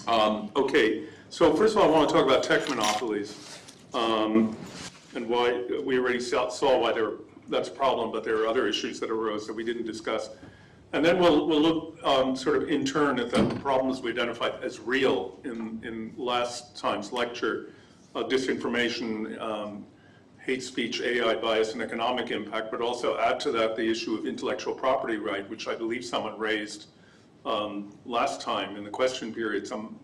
Okay, so first of all, I want to talk about tech monopolies and why we already saw why that's a problem, but there are other issues that arose that we didn't discuss. And then we'll look sort of in turn at the problems we identified as real in last time's lecture, disinformation, hate speech, AI bias, and economic impact, but also add to that the issue of intellectual property right, which I believe someone raised last time in the question period, some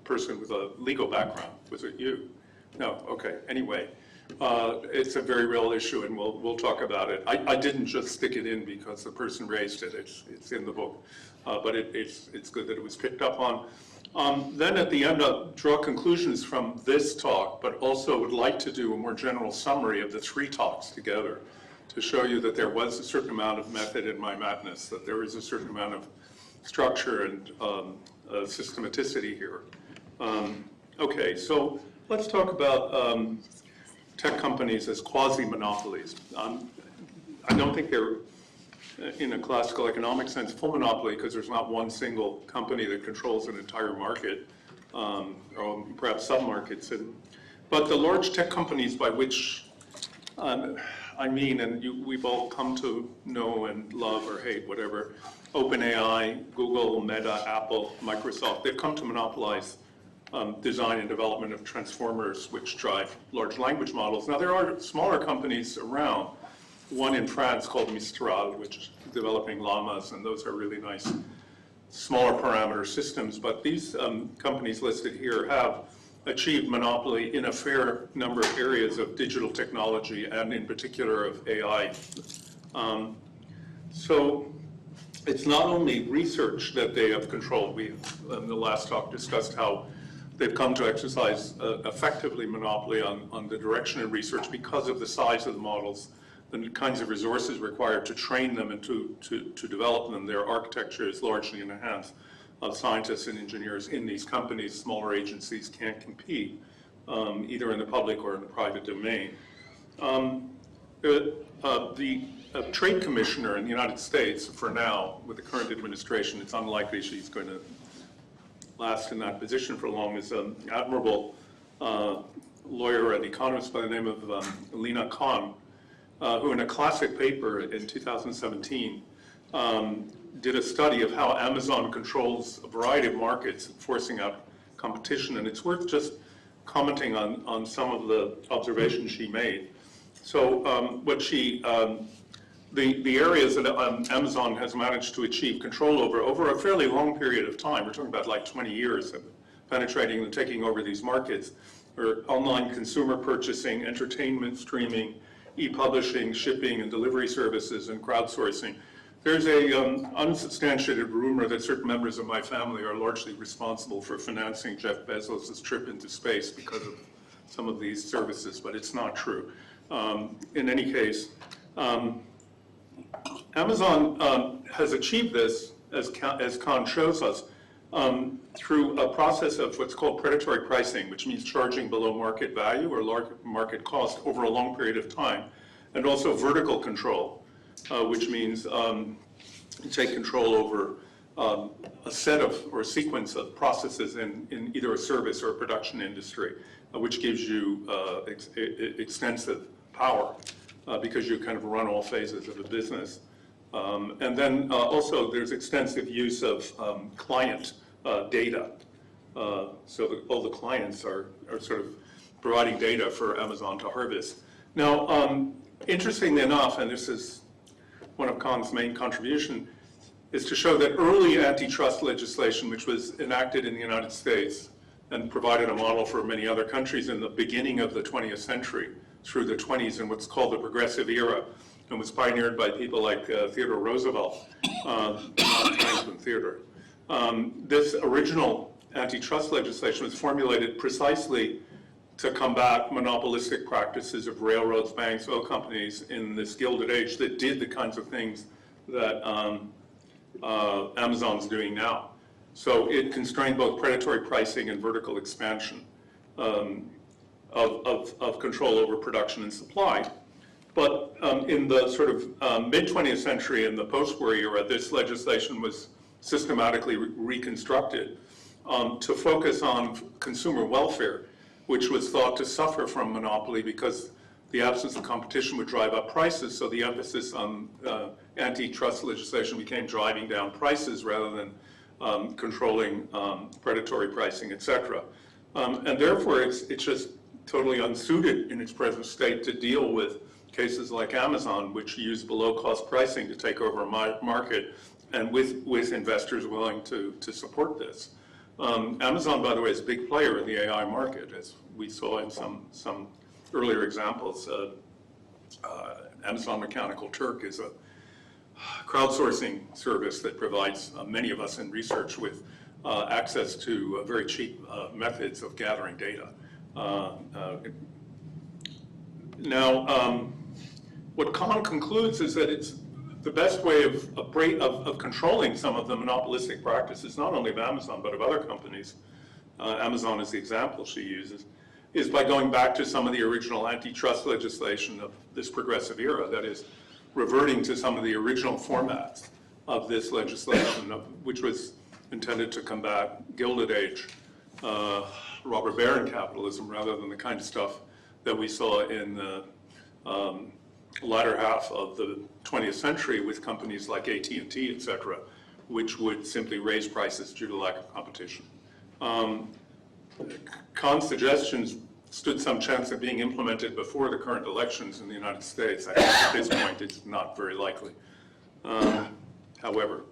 person with a legal background. Was it you? No, okay, anyway. It's a very real issue, and we'll talk about it. I didn't just stick it in because the person raised it. It's in the book, but it's good that it was picked up on. Then at the end, I'll draw conclusions from this talk, but also would like to do a more general summary of the three talks together to show you that there was a certain amount of method in my madness, that there is a certain amount of structure and systematicity here. Okay, so let's talk about tech companies as quasi-monopolies. I don't think they're, in a classical economic sense, full monopoly because there's not one single company that controls an entire market, or perhaps sub-markets. But the large tech companies by which I mean, and we've all come to know and love or hate, whatever, OpenAI, Google, Meta, Apple, Microsoft, they've come to monopolize design and development of transformers which drive large language models. Now there are smaller companies around, one in France called Mistral, which is developing llamas, and those are really nice smaller parameter systems, but these companies listed here have achieved monopoly in a fair number of areas of digital technology and in particular of AI. So it's not only research that they have controlled. We, in the last talk, discussed how they've come to exercise effectively monopoly on the direction of research because of the size of the models, the kinds of resources required to train them and to develop them. Their architecture is largely in the hands of scientists and engineers in these companies. Smaller agencies can't compete, either in the public or in the private domain. The trade commissioner in the United States, for now, with the current administration, it's unlikely she's going to last in that position for long, is an admirable lawyer and economist by the name of Lina Khan, who in a classic paper in 2017 did a study of how Amazon controls a variety of markets, forcing out competition, and it's worth just commenting on some of the observations she made. So what she, the areas that Amazon has managed to achieve control over a fairly long period of time, we're talking about like 20 years of penetrating and taking over these markets, are online consumer purchasing, entertainment streaming, e-publishing, shipping and delivery services, and crowdsourcing. There's a unsubstantiated rumor that certain members of my family are largely responsible for financing Jeff Bezos' trip into space because of some of these services, but it's not true. In any case, Amazon has achieved this, as Khan shows us, through a process of what's called predatory pricing, which means charging below market value or market cost over a long period of time, and also vertical control, which means you take control over a set of or a sequence of processes in either a service or a production industry, which gives you extensive power because you kind of run all phases of a business. And then also there's extensive use of client data. So all the clients are sort of providing data for Amazon to harvest. Now, interestingly enough, and this is one of Khan's main contribution, is to show that early antitrust legislation, which was enacted in the United States and provided a model for many other countries in the beginning of the 20th century, through the 20s in what's called the Progressive Era, and was pioneered by people like Theodore Roosevelt, not Franklin Theodore. This original antitrust legislation was formulated precisely to combat monopolistic practices of railroads, banks, oil companies in this Gilded Age that did the kinds of things that Amazon's doing now. So it constrained both predatory pricing and vertical expansion of control over production and supply. But in the sort of mid-20th century and the post-war era, this legislation was systematically reconstructed to focus on consumer welfare, which was thought to suffer from monopoly because the absence of competition would drive up prices, so the emphasis on antitrust legislation became driving down prices rather than controlling predatory pricing, etc. And therefore, it's just totally unsuited in its present state to deal with cases like Amazon, which use below-cost pricing to take over a market, and with investors willing to support this. Amazon, by the way, is a big player in the AI market, as we saw in some earlier examples. Amazon Mechanical Turk is a crowdsourcing service that provides many of us in research with access to very cheap methods of gathering data. Now, what Kahn concludes is that it's the best way of controlling some of the monopolistic practices, not only of Amazon, but of other companies. Amazon is the example she uses, is by going back to some of the original antitrust legislation of this progressive era, that is, reverting to some of the original formats of this legislation, which was intended to combat Gilded Age, robber baron capitalism, rather than the kind of stuff that we saw in the latter half of the 20th century with companies like AT&T, et cetera, which would simply raise prices due to lack of competition. Kahn's suggestions stood some chance of being implemented before the current elections in the United States. I think at this point it's not very likely. However,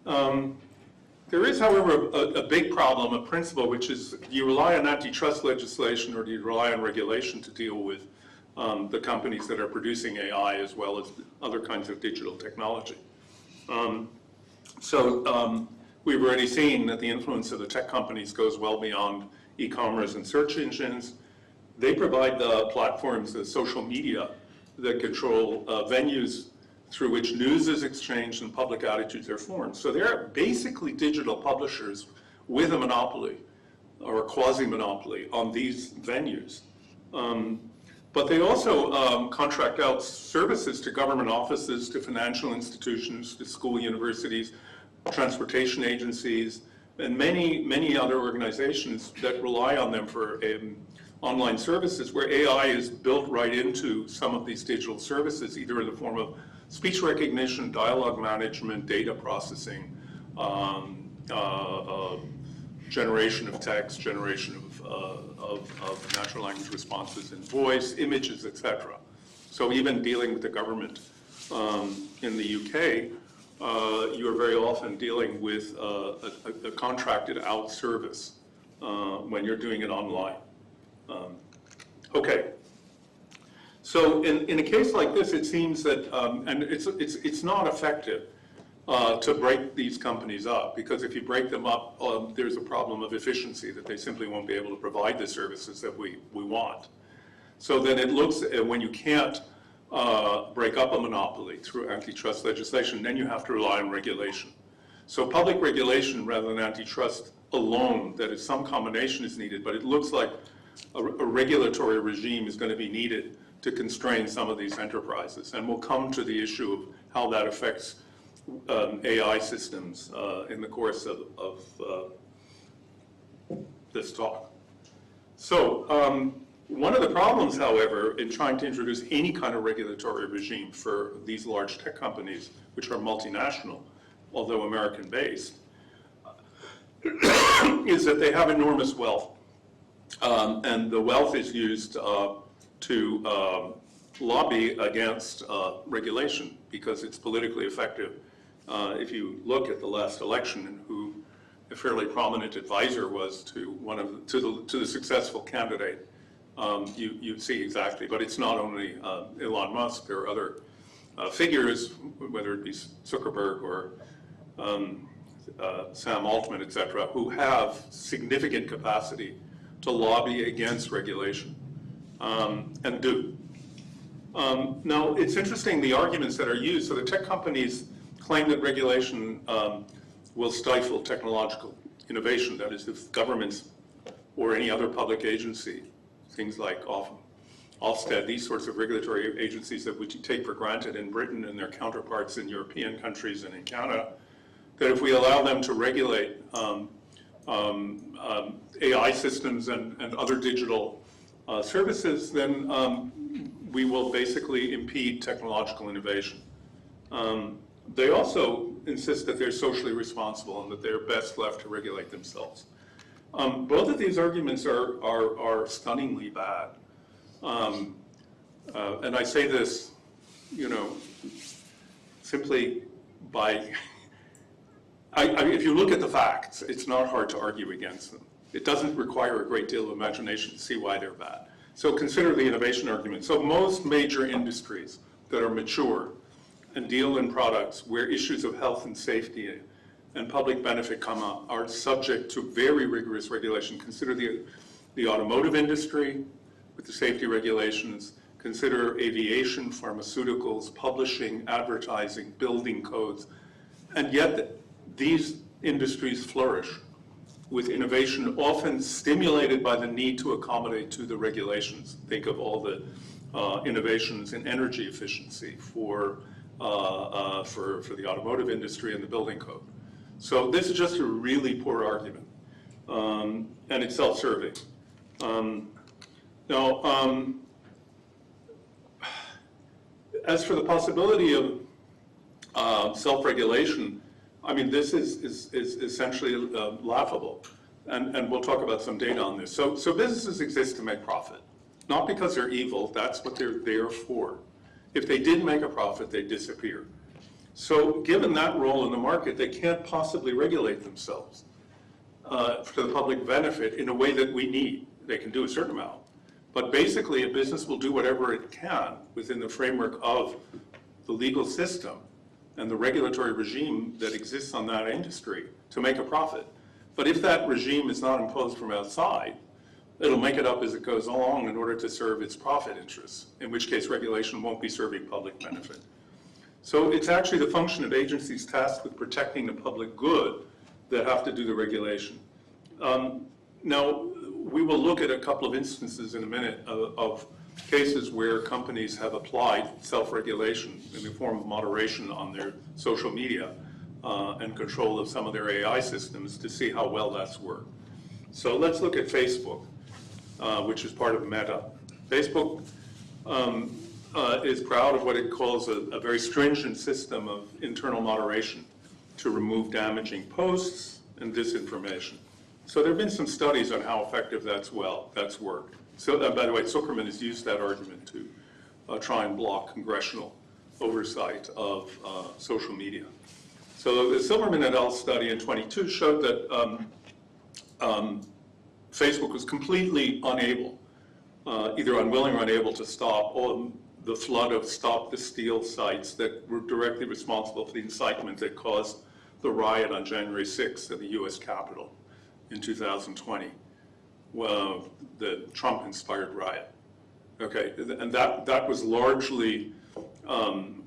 there is, however, a big problem, a principle, which is, do you rely on antitrust legislation or do you rely on regulation to deal with the companies that are producing AI as well as other kinds of digital technology? We've already seen that the influence of the tech companies goes well beyond e-commerce and search engines. They provide the platforms, the social media, that control venues through which news is exchanged and public attitudes are formed. So they're basically digital publishers with a monopoly or a quasi-monopoly on these venues. But they also contract out services to government offices, to financial institutions, to school universities, transportation agencies, and many other organizations that rely on them for online services, where AI is built right into some of these digital services, either in the form of speech recognition, dialogue management, data processing, generation of text, generation of natural language responses in voice, images, etc. So even dealing with the government in the UK, you are very often dealing with a contracted out service when you're doing it online. Okay. So in a case like this, it seems that, and it's not effective to break these companies up, because if you break them up, there's a problem of efficiency, that they simply won't be able to provide the services that we want. So then it looks, when you can't break up a monopoly through antitrust legislation, then you have to rely on regulation. So public regulation rather than antitrust alone, that is, some combination is needed, but it looks like a regulatory regime is going to be needed to constrain some of these enterprises. And we'll come to the issue of how that affects AI systems in the course of this talk. So one of the problems, however, in trying to introduce any kind of regulatory regime for these large tech companies, which are multinational, although American-based, is that they have enormous wealth. And the wealth is used to lobby against regulation because it's politically effective. If you look at the last election and who a fairly prominent advisor was to the successful candidate, you see exactly. But it's not only Elon Musk. There are other figures, whether it be Zuckerberg or Sam Altman, et cetera, who have significant capacity to lobby against regulation, and do. Now, it's interesting, the arguments that are used. So the tech companies claim that regulation will stifle technological innovation. That is, if governments or any other public agency, things like Ofsted, these sorts of regulatory agencies that we take for granted in Britain and their counterparts in European countries and in Canada, that if we allow them to regulate AI systems and other digital services, then we will basically impede technological innovation. They also insist that they're socially responsible and that they're best left to regulate themselves. Both of these arguments are stunningly bad. And I say this, simply by, if you look at the facts, it's not hard to argue against them. It doesn't require a great deal of imagination to see why they're bad. So consider the innovation argument. So most major industries that are mature and deal in products where issues of health and safety and public benefit come up are subject to very rigorous regulation. Consider the automotive industry with the safety regulations. Consider aviation, pharmaceuticals, publishing, advertising, building codes. And yet these industries flourish with innovation often stimulated by the need to accommodate to the regulations. Think of all the innovations in energy efficiency for the automotive industry and the building code. So this is just a really poor argument, and it's self-serving. Now, as for the possibility of self-regulation, I mean, this is essentially laughable, and we'll talk about some data on this. So businesses exist to make profit, not because they're evil. That's what they're there for. If they did make a profit, they'd disappear. So given that role in the market, they can't possibly regulate themselves for the public benefit in a way that we need. They can do a certain amount. But basically, a business will do whatever it can within the framework of the legal system and the regulatory regime that exists on that industry to make a profit. But if that regime is not imposed from outside, it'll make it up as it goes along in order to serve its profit interests, in which case regulation won't be serving public benefit. So it's actually the function of agencies tasked with protecting the public good that have to do the regulation. Now, we will look at a couple of instances in a minute of cases where companies have applied self-regulation in the form of moderation on their social media and control of some of their AI systems to see how well that's worked. So let's look at Facebook, which is part of Meta. Facebook is proud of what it calls a very stringent system of internal moderation to remove damaging posts and disinformation. So there have been some studies on how effective that's worked. So, by the way, Zuckerman has used that argument to try and block congressional oversight of social media. So the Silverman et al. Study in 22 showed that Facebook was completely unable, either unwilling or unable to stop the flood of Stop the Steal sites that were directly responsible for the incitement that caused the riot on January 6th at the US Capitol in 2020. Well, the Trump-inspired riot. Okay, and that was largely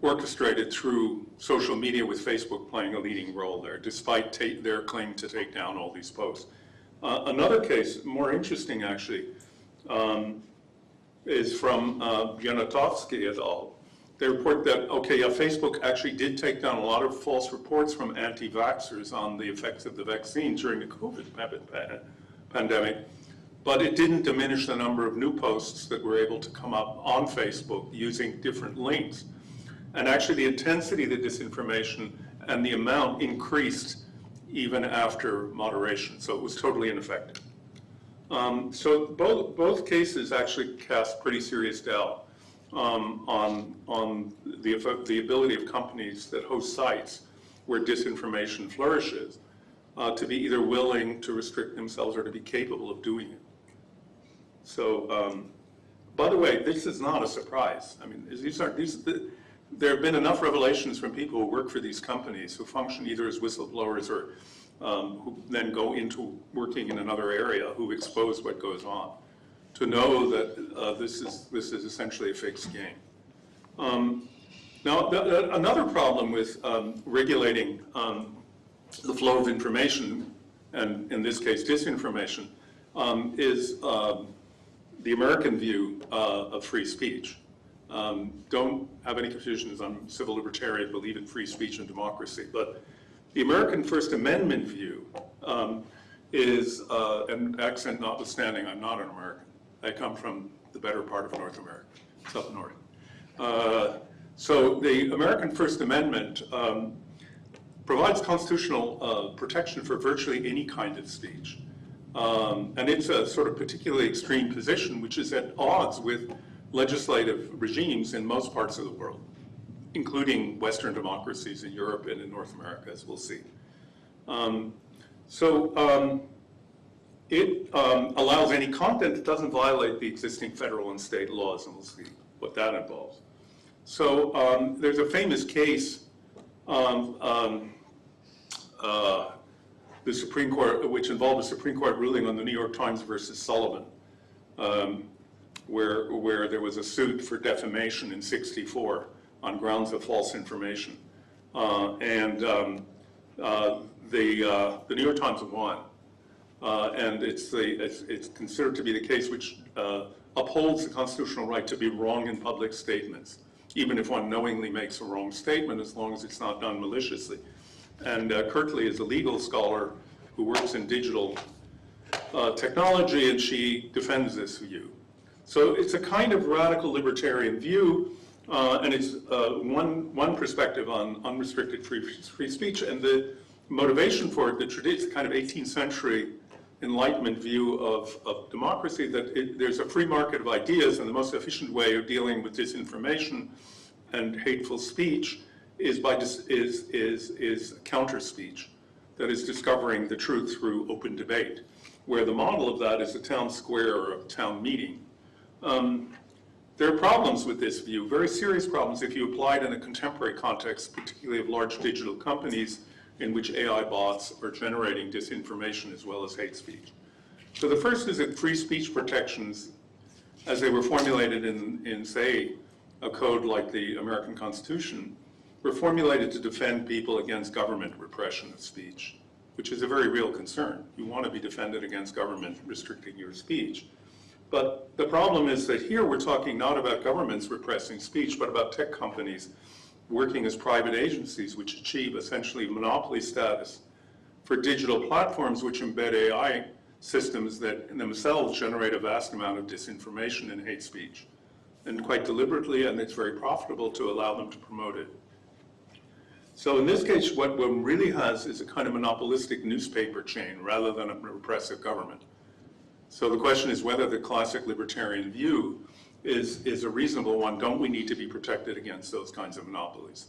orchestrated through social media, with Facebook playing a leading role there, despite their claim to take down all these posts. Another case, more interesting actually, is from Yanatovsky et al. They report that, okay, Facebook actually did take down a lot of false reports from anti-vaxxers on the effects of the vaccine during the COVID pandemic, but it didn't diminish the number of new posts that were able to come up on Facebook using different links. And actually the intensity of the disinformation and the amount increased even after moderation, so it was totally ineffective. So both cases actually cast pretty serious doubt on the ability of companies that host sites where disinformation flourishes to be either willing to restrict themselves or to be capable of doing it. So, by the way, this is not a surprise. I mean, there have been enough revelations from people who work for these companies who function either as whistleblowers or who then go into working in another area, who expose what goes on, to know that this is essentially a fixed game. Now, another problem with regulating the flow of information, and in this case disinformation, is the American view of free speech. Don't have any confusions. I'm civil libertarian, believe in free speech and democracy, but the American First Amendment view is, and accent notwithstanding, I'm not an American. I come from the better part of North America. It's up north. So the American First Amendment provides constitutional protection for virtually any kind of speech. And it's a sort of particularly extreme position, which is at odds with legislative regimes in most parts of the world, including Western democracies in Europe and in North America, as we'll see. It allows any content that doesn't violate the existing federal and state laws, and we'll see what that involves. So there's a famous case the Supreme Court, which involved a Supreme Court ruling on the New York Times versus Sullivan, where there was a suit for defamation in '64 on grounds of false information, the New York Times won, and it's considered to be the case which upholds the constitutional right to be wrong in public statements, even if one knowingly makes a wrong statement, as long as it's not done maliciously. And Kirtley is a legal scholar who works in digital technology, and she defends this view. So it's a kind of radical libertarian view, and it's one perspective on unrestricted free speech, and the motivation for it, the kind of 18th century Enlightenment view of democracy, that there's a free market of ideas, and the most efficient way of dealing with disinformation and hateful speech is counter speech, that is discovering the truth through open debate, where the model of that is a town square or a town meeting. There are problems with this view, very serious problems if you apply it in a contemporary context, particularly of large digital companies in which AI bots are generating disinformation as well as hate speech. So the first is that free speech protections, as they were formulated in say, a code like the American Constitution, were formulated to defend people against government repression of speech, which is a very real concern. You want to be defended against government restricting your speech. But the problem is that here we're talking not about governments repressing speech, but about tech companies working as private agencies which achieve essentially monopoly status for digital platforms which embed AI systems that in themselves generate a vast amount of disinformation and hate speech, and quite deliberately, and it's very profitable to allow them to promote it. So in this case, what one really has is a kind of monopolistic newspaper chain rather than a repressive government. So the question is whether the classic libertarian view is a reasonable one. Don't we need to be protected against those kinds of monopolies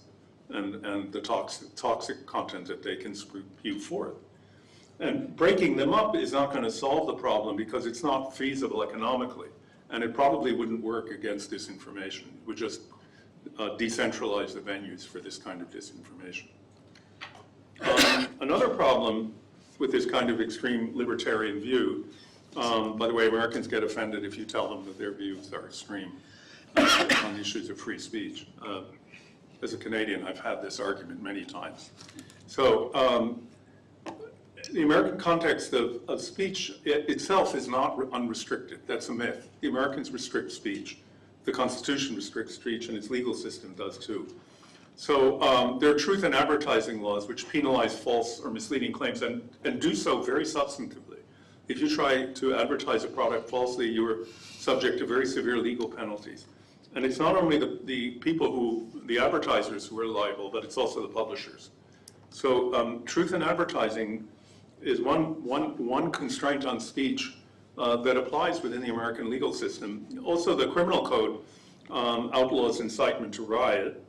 and the toxic content that they can spew forth? And breaking them up is not going to solve the problem because it's not feasible economically, and it probably wouldn't work against disinformation. It would just decentralize the venues for this kind of disinformation. Another problem with this kind of extreme libertarian view, by the way, Americans get offended if you tell them that their views are extreme on issues of free speech. As a Canadian, I've had this argument many times. So the American context of speech itself is not unrestricted. That's a myth. The Americans restrict speech. The Constitution restricts speech, and its legal system does too. So there are truth and advertising laws which penalize false or misleading claims and do so very substantively. If you try to advertise a product falsely, you are subject to very severe legal penalties. And it's not only the people the advertisers who are liable, but it's also the publishers. So truth in advertising is one constraint on speech that applies within the American legal system. Also, the criminal code outlaws incitement to riot,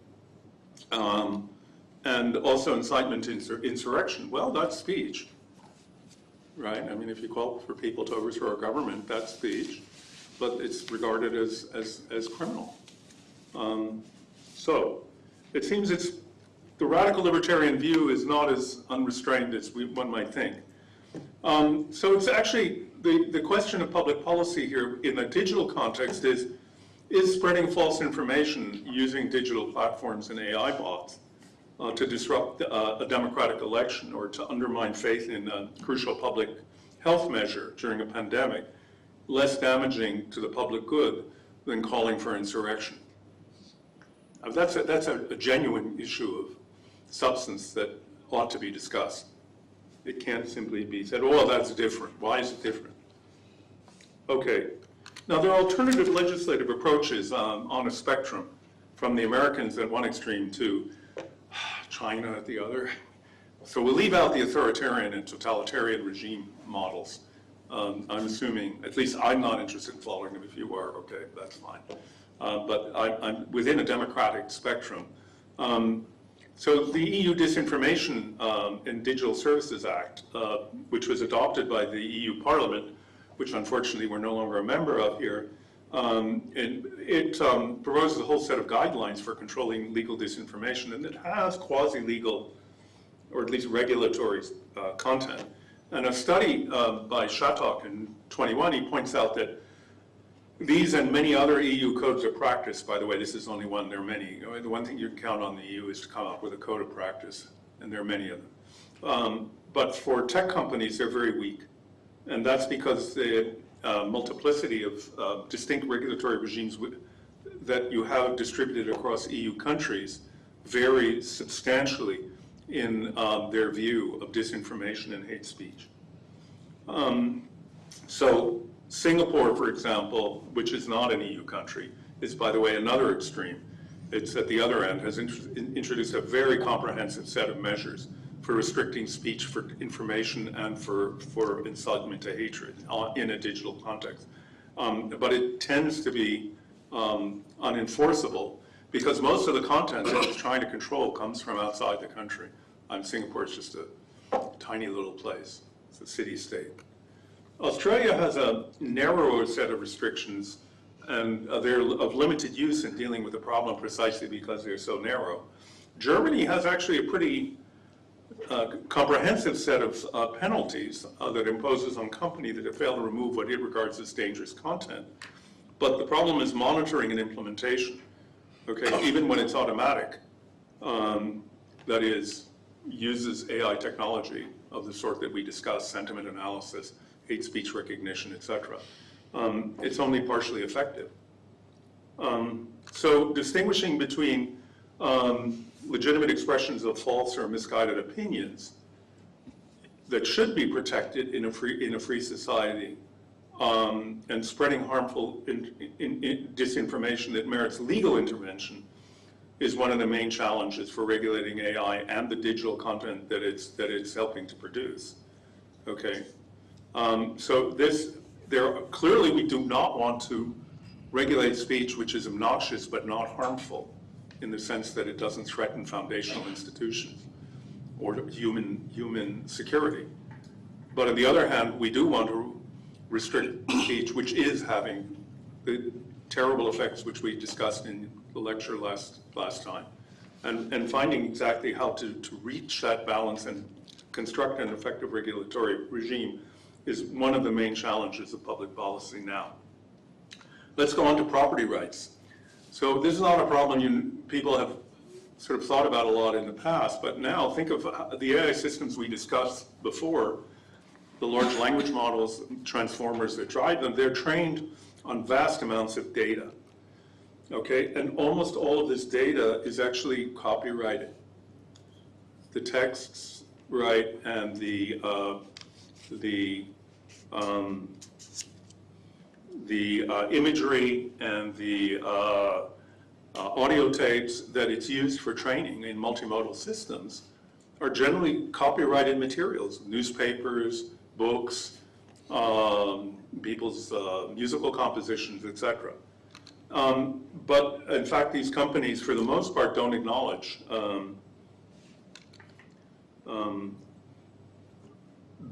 and also incitement to insurrection. Well, that's speech, right? I mean, if you call for people to overthrow a government, that's speech, but it's regarded as criminal. So it seems the radical libertarian view is not as unrestrained as one might think. So it's actually, the question of public policy here in a digital context is spreading false information using digital platforms and AI bots to disrupt a democratic election or to undermine faith in a crucial public health measure during a pandemic less damaging to the public good than calling for insurrection? That's a genuine issue of substance that ought to be discussed. It can't simply be said, oh, that's different. Why is it different? Okay. Now, there are alternative legislative approaches on a spectrum, from the Americans at one extreme to China at the other. So we'll leave out the authoritarian and totalitarian regime models. I'm assuming, at least I'm not interested in following them. If you are, okay, that's fine. But I'm within a democratic spectrum. So the EU Disinformation and Digital Services Act, which was adopted by the EU Parliament, which unfortunately we're no longer a member of here, it proposes a whole set of guidelines for controlling legal disinformation, and it has quasi-legal, or at least regulatory content. And a study by Shattuck in 21, he points out that these and many other EU codes of practice, by the way, this is only one, there are many. The one thing you can count on the EU is to come up with a code of practice, and there are many of them. But for tech companies, they're very weak. And that's because the multiplicity of distinct regulatory regimes that you have distributed across EU countries vary substantially in their view of disinformation and hate speech. So Singapore, for example, which is not an EU country, is, by the way, another extreme. It's at the other end, has introduced a very comprehensive set of measures for restricting speech, for information, and for incitement to hatred in a digital context. But it tends to be unenforceable because most of the content that it's trying to control comes from outside the country. Singapore is just a tiny little place. It's a city-state. Australia has a narrower set of restrictions, and they're of limited use in dealing with the problem precisely because they're so narrow. Germany has actually a pretty comprehensive set of penalties that imposes on companies that have failed to remove what it regards as dangerous content. But the problem is monitoring and implementation, okay, even when it's automatic, that is, uses AI technology of the sort that we discussed, sentiment analysis, hate speech recognition, etc. It's only partially effective. So distinguishing between legitimate expressions of false or misguided opinions that should be protected in a free society, and spreading harmful disinformation that merits legal intervention is one of the main challenges for regulating AI and the digital content that it's helping to produce. Okay, so clearly we do not want to regulate speech which is obnoxious but not harmful, in the sense that it doesn't threaten foundational institutions or human security. But on the other hand, we do want to restrict speech which is having the terrible effects which we discussed in the lecture last time. And finding exactly how to reach that balance and construct an effective regulatory regime is one of the main challenges of public policy now. Let's go on to property rights. So this is not a problem people have sort of thought about a lot in the past, but now think of the AI systems we discussed before, the large language models, transformers that drive them, they're trained on vast amounts of data, okay? And almost all of this data is actually copyrighted. The texts, right, and the imagery and the audio tapes that it's used for training in multimodal systems are generally copyrighted materials, newspapers, books, people's musical compositions, etc. But in fact, these companies, for the most part, don't acknowledge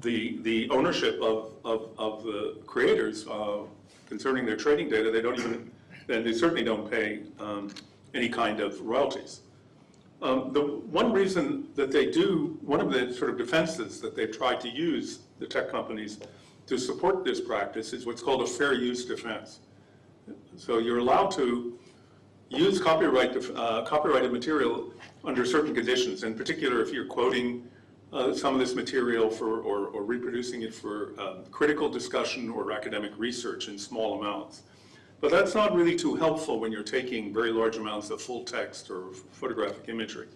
the ownership of the creators concerning their trading data. They don't even, and they certainly don't pay any kind of royalties. The one reason that they do, one of the sort of defenses that they've tried to use, the tech companies, to support this practice is what's called a fair use defense. So you're allowed to use copyrighted material under certain conditions, in particular if you're quoting some of this material for, or reproducing it for critical discussion or academic research in small amounts. But that's not really too helpful when you're taking very large amounts of full text or photographic imagery.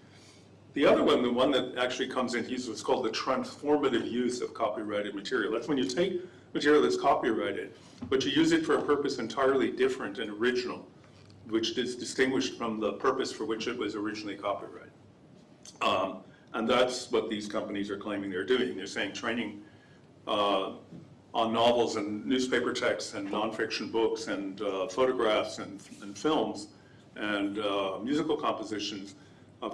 The other one, the one that actually comes into use, is called the transformative use of copyrighted material. That's when you take material that's copyrighted, but you use it for a purpose entirely different and original, which is distinguished from the purpose for which it was originally copyrighted. And that's what these companies are claiming they're doing. They're saying training on novels and newspaper texts and nonfiction books and photographs and films and musical compositions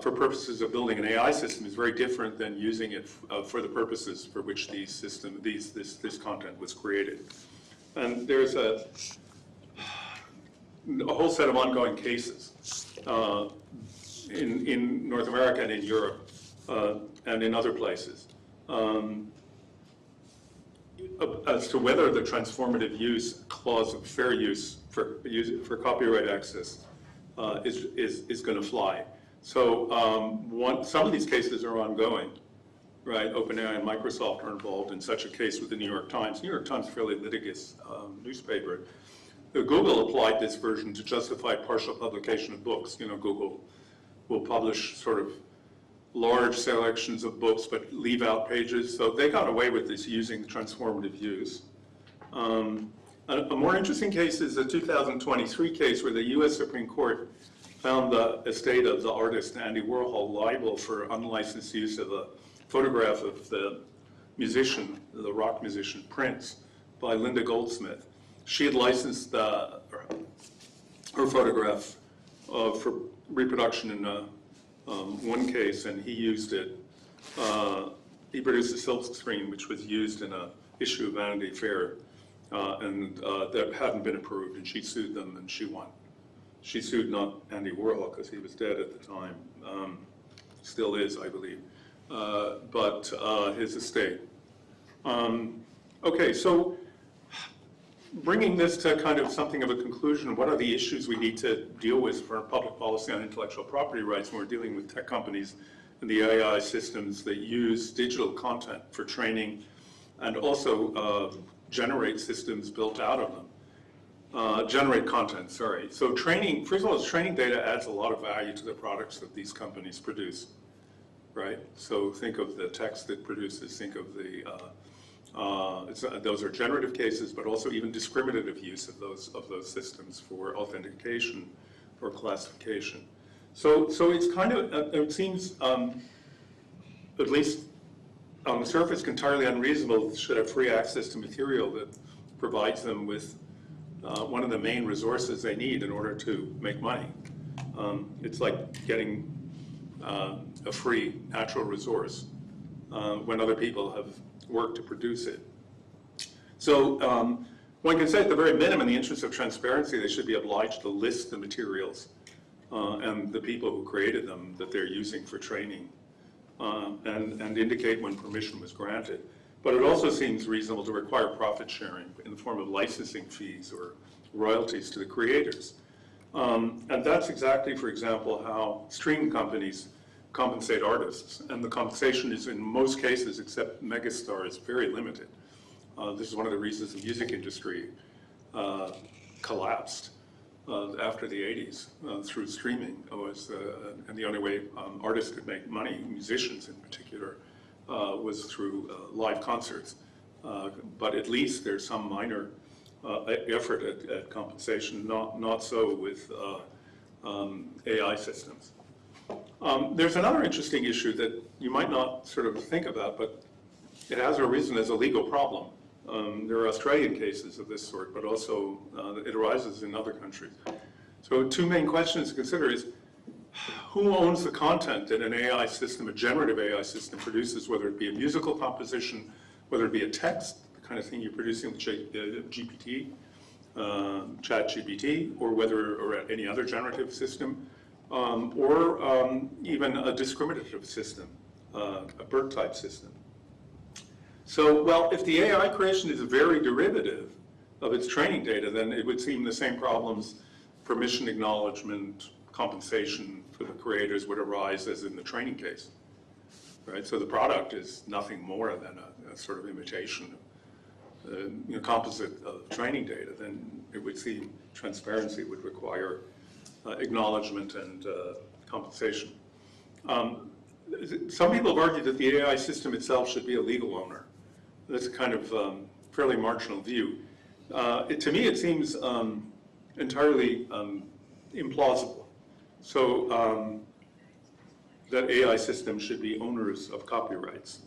for purposes of building an AI system is very different than using it for the purposes for which this content was created. And there's a whole set of ongoing cases in North America and in Europe and in other places as to whether the transformative use clause of fair use for copyright access is going to fly. So some of these cases are ongoing, right? OpenAI and Microsoft are involved in such a case with the New York Times. New York Times is a fairly litigious newspaper. Google applied this version to justify partial publication of books. You know, Google will publish sort of large selections of books but leave out pages. So they got away with this using transformative use. A more interesting case is the 2023 case where the US Supreme Court found the estate of the artist Andy Warhol liable for unlicensed use of a photograph of the musician, the rock musician Prince, by Linda Goldsmith. She had licensed her photograph for reproduction in one case, and he used it. He produced a silk screen, which was used in an issue of Vanity Fair, and that hadn't been approved, and she sued them, and she won. She sued not Andy Warhol, because he was dead at the time, still is, I believe, but his estate. Okay, so bringing this to kind of something of a conclusion, what are the issues we need to deal with for public policy on intellectual property rights when we're dealing with tech companies and the AI systems that use digital content for training and also generate systems built out of them? Generate content, sorry. So training, first of all, training data adds a lot of value to the products that these companies produce, right? So think of the text it produces, think of the, those are generative cases, but also even discriminative use of those systems for authentication or classification. So it's kind of, it seems, at least on the surface, entirely unreasonable should have free access to material that provides them with one of the main resources they need in order to make money. It's like getting a free natural resource when other people have worked to produce it. So one can say at the very minimum, in the interest of transparency, they should be obliged to list the materials and the people who created them that they're using for training and indicate when permission was granted. But it also seems reasonable to require profit sharing in the form of licensing fees or royalties to the creators. And that's exactly, for example, how streaming companies compensate artists. And the compensation is, in most cases, except megastars, very limited. This is one of the reasons the music industry collapsed after the 80s through streaming. And the only way artists could make money, musicians in particular, was through live concerts. But at least there's some minor effort at compensation, not so with AI systems. There's another interesting issue that you might not sort of think about, but it has arisen as a legal problem. There are Australian cases of this sort, but also it arises in other countries. So two main questions to consider is, who owns the content that an AI system, a generative AI system produces, whether it be a musical composition, whether it be a text, the kind of thing you're producing with GPT, ChatGPT, or any other generative system, or even a discriminative system, a BERT-type system. So, well, if the AI creation is very derivative of its training data, then it would seem the same problems, permission acknowledgement, compensation for the creators would arise as in the training case, right? So the product is nothing more than a sort of imitation, composite of training data. Then it would seem transparency would require acknowledgement and compensation. some people have argued that the AI system itself should be a legal owner. That's a kind of fairly marginal view. To me, it seems entirely implausible. So that AI systems should be owners of copyrights.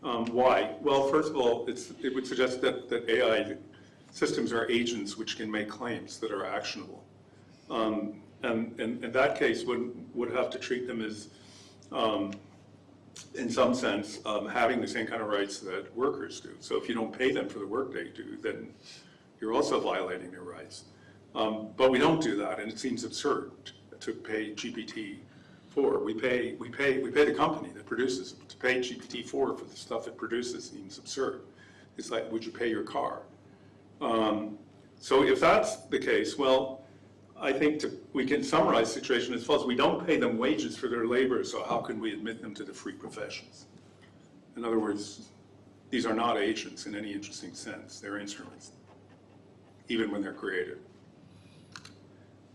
Why? Well, first of all, it would suggest that AI systems are agents which can make claims that are actionable. And in that case, would have to treat them as, in some sense, having the same kind of rights that workers do. So if you don't pay them for the work they do, then you're also violating their rights. But we don't do that, and it seems absurd to pay GPT-4. We pay the company that produces it. To pay GPT-4 for the stuff it produces seems absurd. It's like, would you pay your car? So if that's the case, well, I think we can summarize the situation as follows. We don't pay them wages for their labor, so how can we admit them to the free professions? In other words, these are not agents in any interesting sense. They're instruments, even when they're created.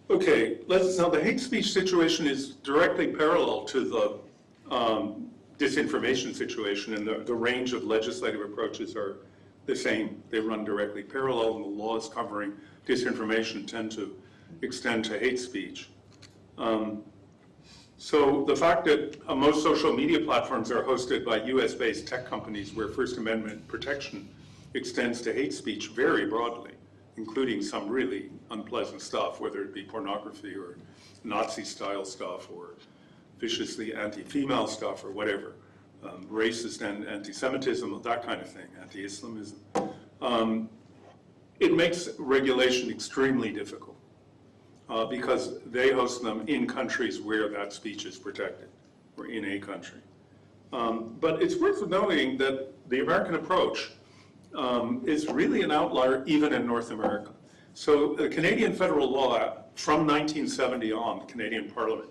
Okay, now the hate speech situation is directly parallel to the disinformation situation, and the range of legislative approaches are the same. They run directly parallel, and the laws covering disinformation tend to extend to hate speech. So the fact that most social media platforms are hosted by US-based tech companies where First Amendment protection extends to hate speech very broadly, including some really unpleasant stuff, whether it be pornography or Nazi-style stuff or viciously anti-female stuff or whatever, racist and anti-Semitism, that kind of thing, anti-Islamism. It makes regulation extremely difficult because they host them in countries where that speech is protected, or in a country. But it's worth noting that the American approach is really an outlier even in North America. So the Canadian federal law from 1970 on, the Canadian Parliament,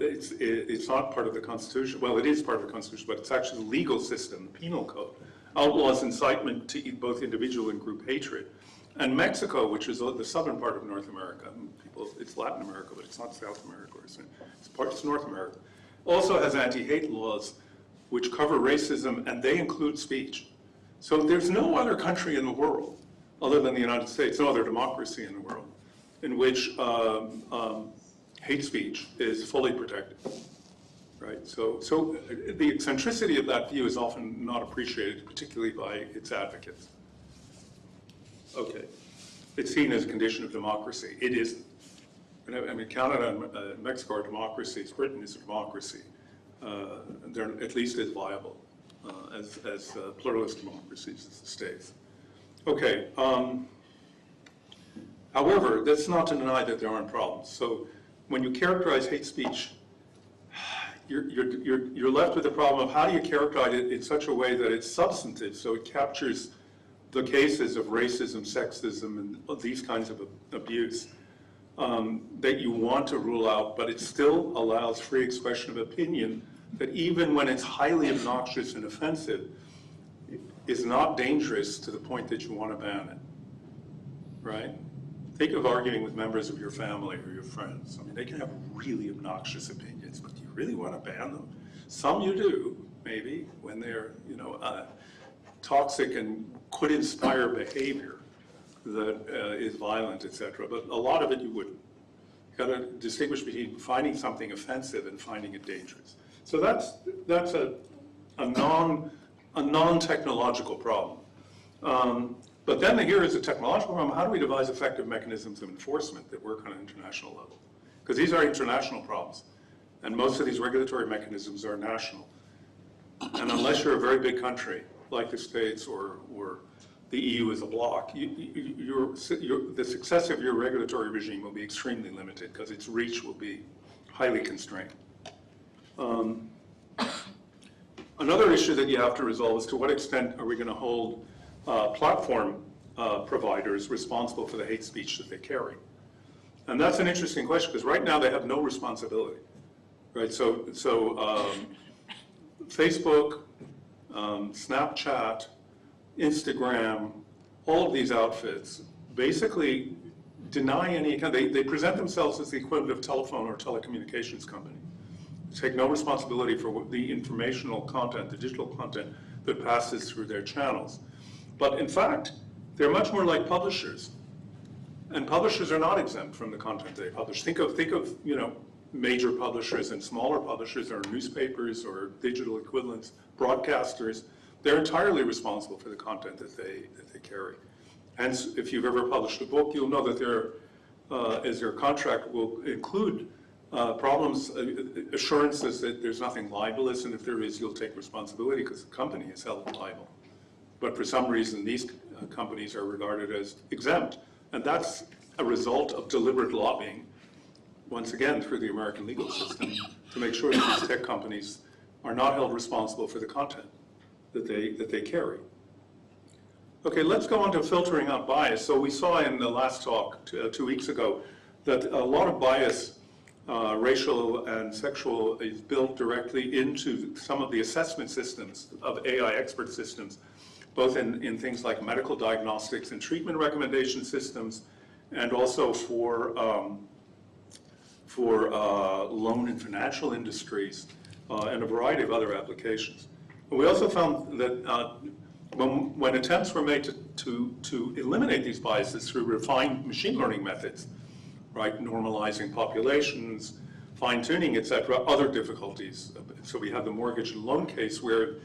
it's not part of the Constitution. Well, it is part of the Constitution, but it's actually the legal system, the penal code, outlaws incitement to both individual and group hatred. And Mexico, which is the southern part of North America, it's Latin America, but it's not South America, it's North America, also has anti-hate laws which cover racism, and they include speech. So there's no other country in the world, other than the United States, no other democracy in the world, in which hate speech is fully protected, right? So the eccentricity of that view is often not appreciated, particularly by its advocates. Okay, it's seen as a condition of democracy. It isn't. I mean, Canada and Mexico are democracies. Britain is a democracy. They're at least as viable as pluralist democracies as the States. Okay. However, that's not to deny that there aren't problems. So when you characterize hate speech, you're left with the problem of how do you characterize it in such a way that it's substantive, so it captures the cases of racism, sexism, and these kinds of abuse that you want to rule out, but it still allows free expression of opinion that even when it's highly obnoxious and offensive, is not dangerous to the point that you want to ban it, right? Think of arguing with members of your family or your friends. I mean, they can have really obnoxious opinions, but do you really want to ban them? Some you do, maybe, when they're, toxic and could inspire behavior that is violent, etc. But a lot of it you wouldn't. You've got to distinguish between finding something offensive and finding it dangerous. So that's a non-technological problem. But then here is a technological problem. How do we devise effective mechanisms of enforcement that work on an international level? Because these are international problems, and most of these regulatory mechanisms are national. And unless you're a very big country, like the States or the EU as a bloc, the success of your regulatory regime will be extremely limited because its reach will be highly constrained. Another issue that you have to resolve is to what extent are we going to hold platform providers responsible for the hate speech that they carry? And that's an interesting question because right now they have no responsibility, right? So Facebook, Snapchat, Instagram, all of these outfits basically deny any account. They present themselves as the equivalent of telephone or telecommunications company. take no responsibility for the informational content, the digital content that passes through their channels. But in fact, they're much more like publishers. And publishers are not exempt from the content they publish. Think of major publishers and smaller publishers, or newspapers or digital equivalents, broadcasters. They're entirely responsible for the content that they carry. Hence, if you've ever published a book, you'll know that their contract will include assurances that there's nothing libelous, and if there is, you'll take responsibility because the company is held liable. But for some reason, these companies are regarded as exempt, and that's a result of deliberate lobbying, once again, through the American legal system, to make sure that these tech companies are not held responsible for the content that they carry. Okay, let's go on to filtering out bias. So we saw in the last talk 2 weeks ago that a lot of bias, racial and sexual, is built directly into some of the assessment systems of AI expert systems, both in things like medical diagnostics and treatment recommendation systems, and also for loan and financial industries, and a variety of other applications. And we also found that when attempts were made to eliminate these biases through refined machine learning methods, right, normalizing populations, fine-tuning, et cetera, other difficulties. So we had the mortgage and loan case where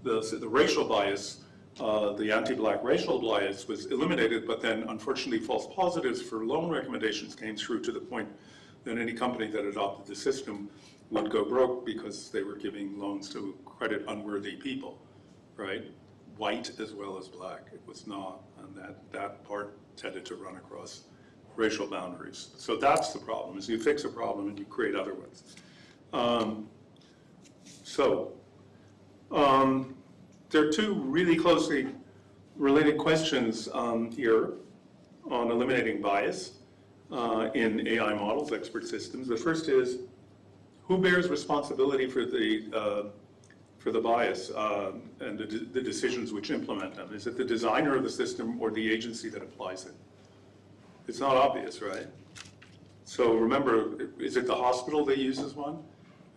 the racial bias, the anti-black racial bias was eliminated, but then unfortunately false positives for loan recommendations came through to the point that any company that adopted the system would go broke because they were giving loans to credit unworthy people, right? White as well as black. It was not, and that part tended to run across racial boundaries. So that's the problem, is you fix a problem and you create other ones. There are two really closely related questions here on eliminating bias in AI models, expert systems. The first is, who bears responsibility for the bias and the decisions which implement them? Is it the designer of the system or the agency that applies it? It's not obvious, right? So remember, is it the hospital that uses one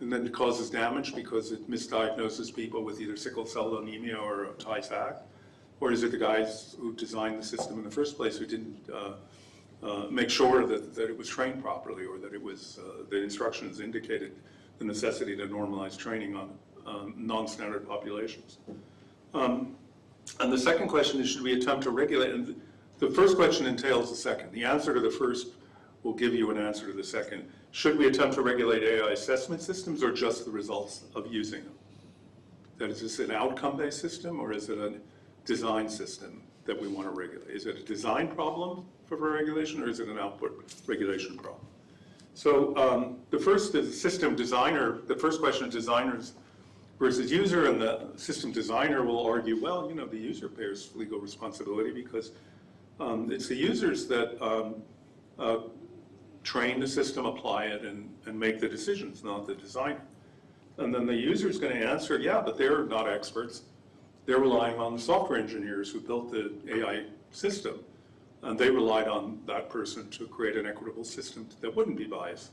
and then it causes damage because it misdiagnoses people with either sickle cell anemia or Tay-Sachs? Or is it the guys who designed the system in the first place who didn't make sure that it was trained properly, or that it was the instructions indicated the necessity to normalize training on non-standard populations? And the second question is, should we attempt to regulate? And the first question entails the second. The answer to the first will give you an answer to the second. Should we attempt to regulate AI assessment systems or just the results of using them? That is this an outcome-based system, or is it a design system that we want to regulate? Is it a design problem for regulation, or is it an output regulation problem? So the first is system designer. The first question is designers versus user, and the system designer will argue, well, the user bears legal responsibility because it's the users that train the system, apply it, and make the decisions, not the designer. And then the user is going to answer, yeah, but they're not experts. They're relying on the software engineers who built the AI system, and they relied on that person to create an equitable system that wouldn't be biased.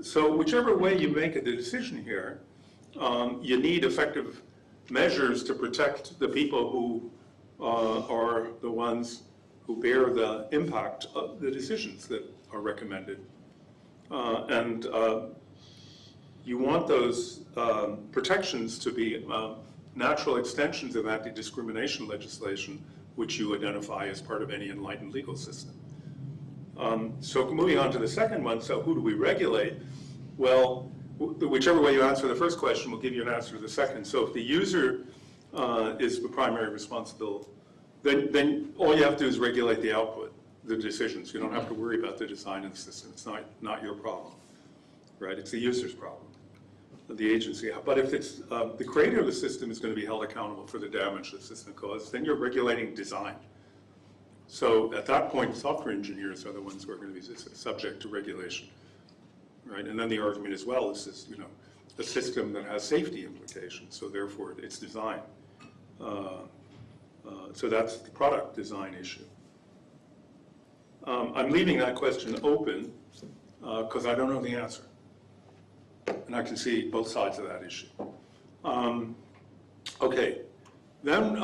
So whichever way you make the decision here, you need effective measures to protect the people who are the ones who bear the impact of the decisions that are recommended. And you want those protections to be natural extensions of anti-discrimination legislation, which you identify as part of any enlightened legal system. So moving on to the second one, so who do we regulate? Well, whichever way you answer the first question will give you an answer to the second. So if the user is the primary responsible, then all you have to do is regulate the output, the decisions. You don't have to worry about the design of the system. It's not your problem, right? It's the user's problem, the agency. But if it's the creator of the system is going to be held accountable for the damage the system caused, then you're regulating design. So at that point, software engineers are the ones who are going to be subject to regulation, right? And then the argument as well is this, a system that has safety implications, so therefore it's design. So that's the product design issue. I'm leaving that question open because I don't know the answer. And I can see both sides of that issue. Okay, then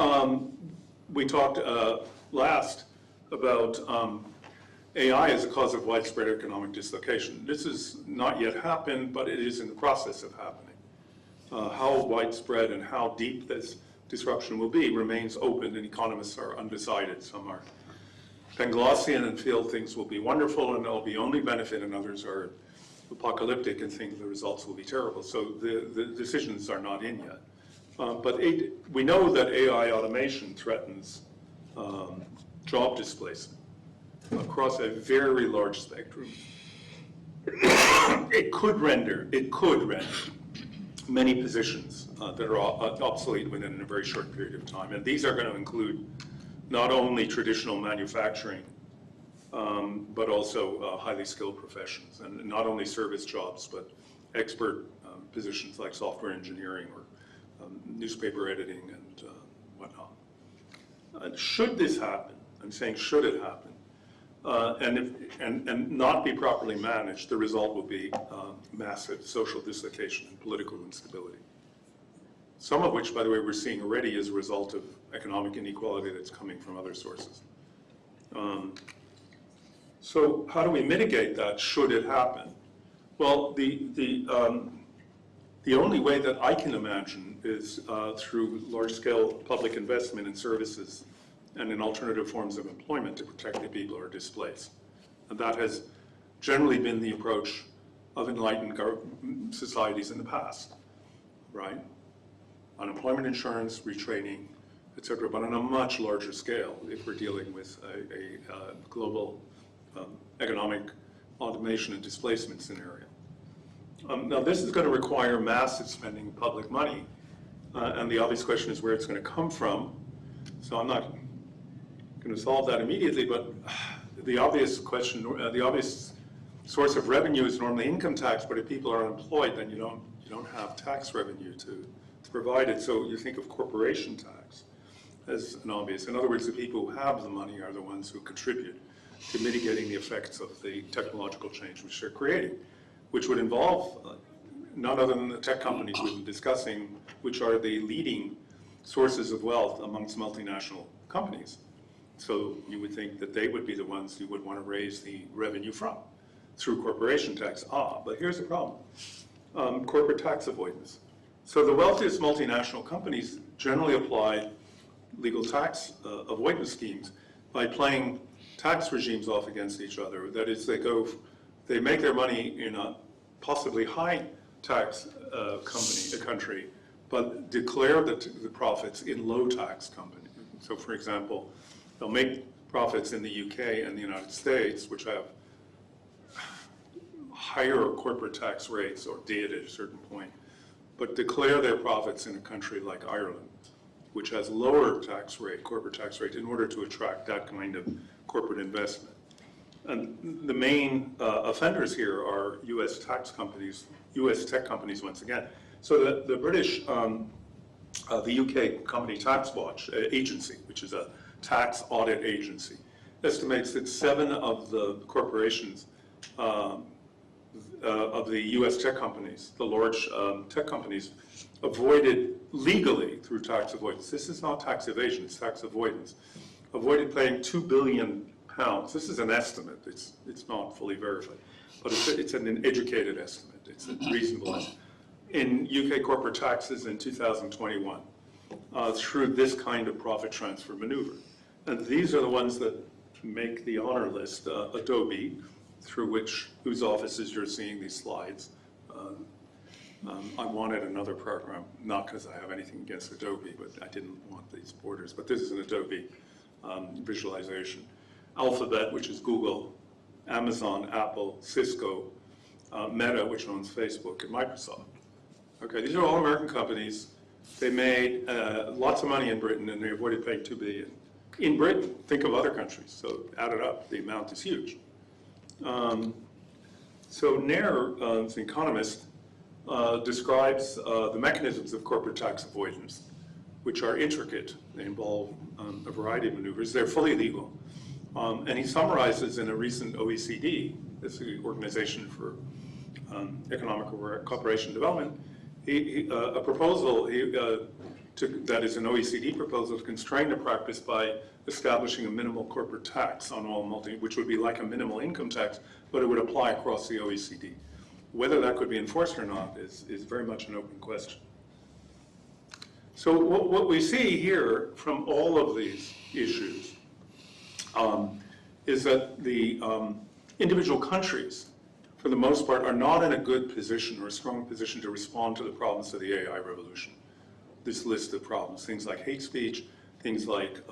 we talked last about AI as a cause of widespread economic dislocation. This has not yet happened, but it is in the process of happening. How widespread and how deep this disruption will be remains open, and economists are undecided. Some are Panglossian and feel things will be wonderful and there'll be only benefit, and others are apocalyptic and think the results will be terrible. So the decisions are not in yet. But we know that AI automation threatens job displacement across a very large spectrum. It could render many positions that are obsolete within a very short period of time. And these are going to include not only traditional manufacturing, but also highly skilled professions, and not only service jobs, but expert positions like software engineering or newspaper editing and whatnot. Should this happen, I'm saying should it happen, and not be properly managed, the result will be massive social dislocation and political instability. Some of which, by the way, we're seeing already as a result of economic inequality that's coming from other sources. So how do we mitigate that should it happen? Well, the only way that I can imagine is through large-scale public investment in services and in alternative forms of employment to protect the people who are displaced. And that has generally been the approach of enlightened societies in the past, right? Unemployment insurance, retraining, et cetera, but on a much larger scale if we're dealing with a global economic automation and displacement scenario. Now this is going to require massive spending of public money, and the obvious question is where it's going to come from. So I'm not going to solve that immediately, but the obvious question, the obvious source of revenue is normally income tax, but if people are unemployed, then you don't have tax revenue to provide it. So you think of corporation tax as an obvious. In other words, the people who have the money are the ones who contribute to mitigating the effects of the technological change which they're creating, which would involve none other than the tech companies we've been discussing, which are the leading sources of wealth amongst multinational companies. So you would think that they would be the ones you would want to raise the revenue from through corporation tax. But here's the problem. Corporate tax avoidance. So the wealthiest multinational companies generally apply legal tax avoidance schemes by playing tax regimes off against each other. That is, they make their money in a possibly high tax country, but declare the profits in low tax company. So for example, they'll make profits in the UK and the United States, which have higher corporate tax rates, or did at a certain point, but declare their profits in a country like Ireland, which has lower tax rate, corporate tax rate, in order to attract that kind of corporate investment. And the main offenders here are US tax companies, US tech companies once again. So the British, the UK Company Tax Watch agency, which is a tax audit agency, estimates that 7 of the corporations of the US tech companies, the large tech companies, avoided legally through tax avoidance. This is not tax evasion, it's tax avoidance. Avoided paying £2 billion. This is an estimate, it's not fully verified, but it's an educated estimate, it's a reasonable estimate. In UK corporate taxes in 2021 through this kind of profit transfer maneuver. And these are the ones that make the honor list, Adobe, whose offices you're seeing these slides. I wanted another program, not because I have anything against Adobe, but I didn't want these borders. But this is an Adobe visualization. Alphabet, which is Google, Amazon, Apple, Cisco, Meta, which owns Facebook, and Microsoft. Okay, these are all American companies. They made lots of money in Britain, and they avoided paying $2 billion. In Britain, think of other countries. So add it up, the amount is huge. So Nair, the economist, describes the mechanisms of corporate tax avoidance, which are intricate. They involve a variety of maneuvers. They're fully legal. And he summarizes in a recent OECD, that's the Organization for Economic Cooperation and Development, a proposal that is an OECD proposal to constrain the practice by establishing a minimal corporate tax on all which would be like a minimal income tax, but it would apply across the OECD. Whether that could be enforced or not is very much an open question. So what we see here from all of these issues is that the individual countries, for the most part, are not in a good position or a strong position to respond to the problems of the AI revolution. This list of problems, things like hate speech, things like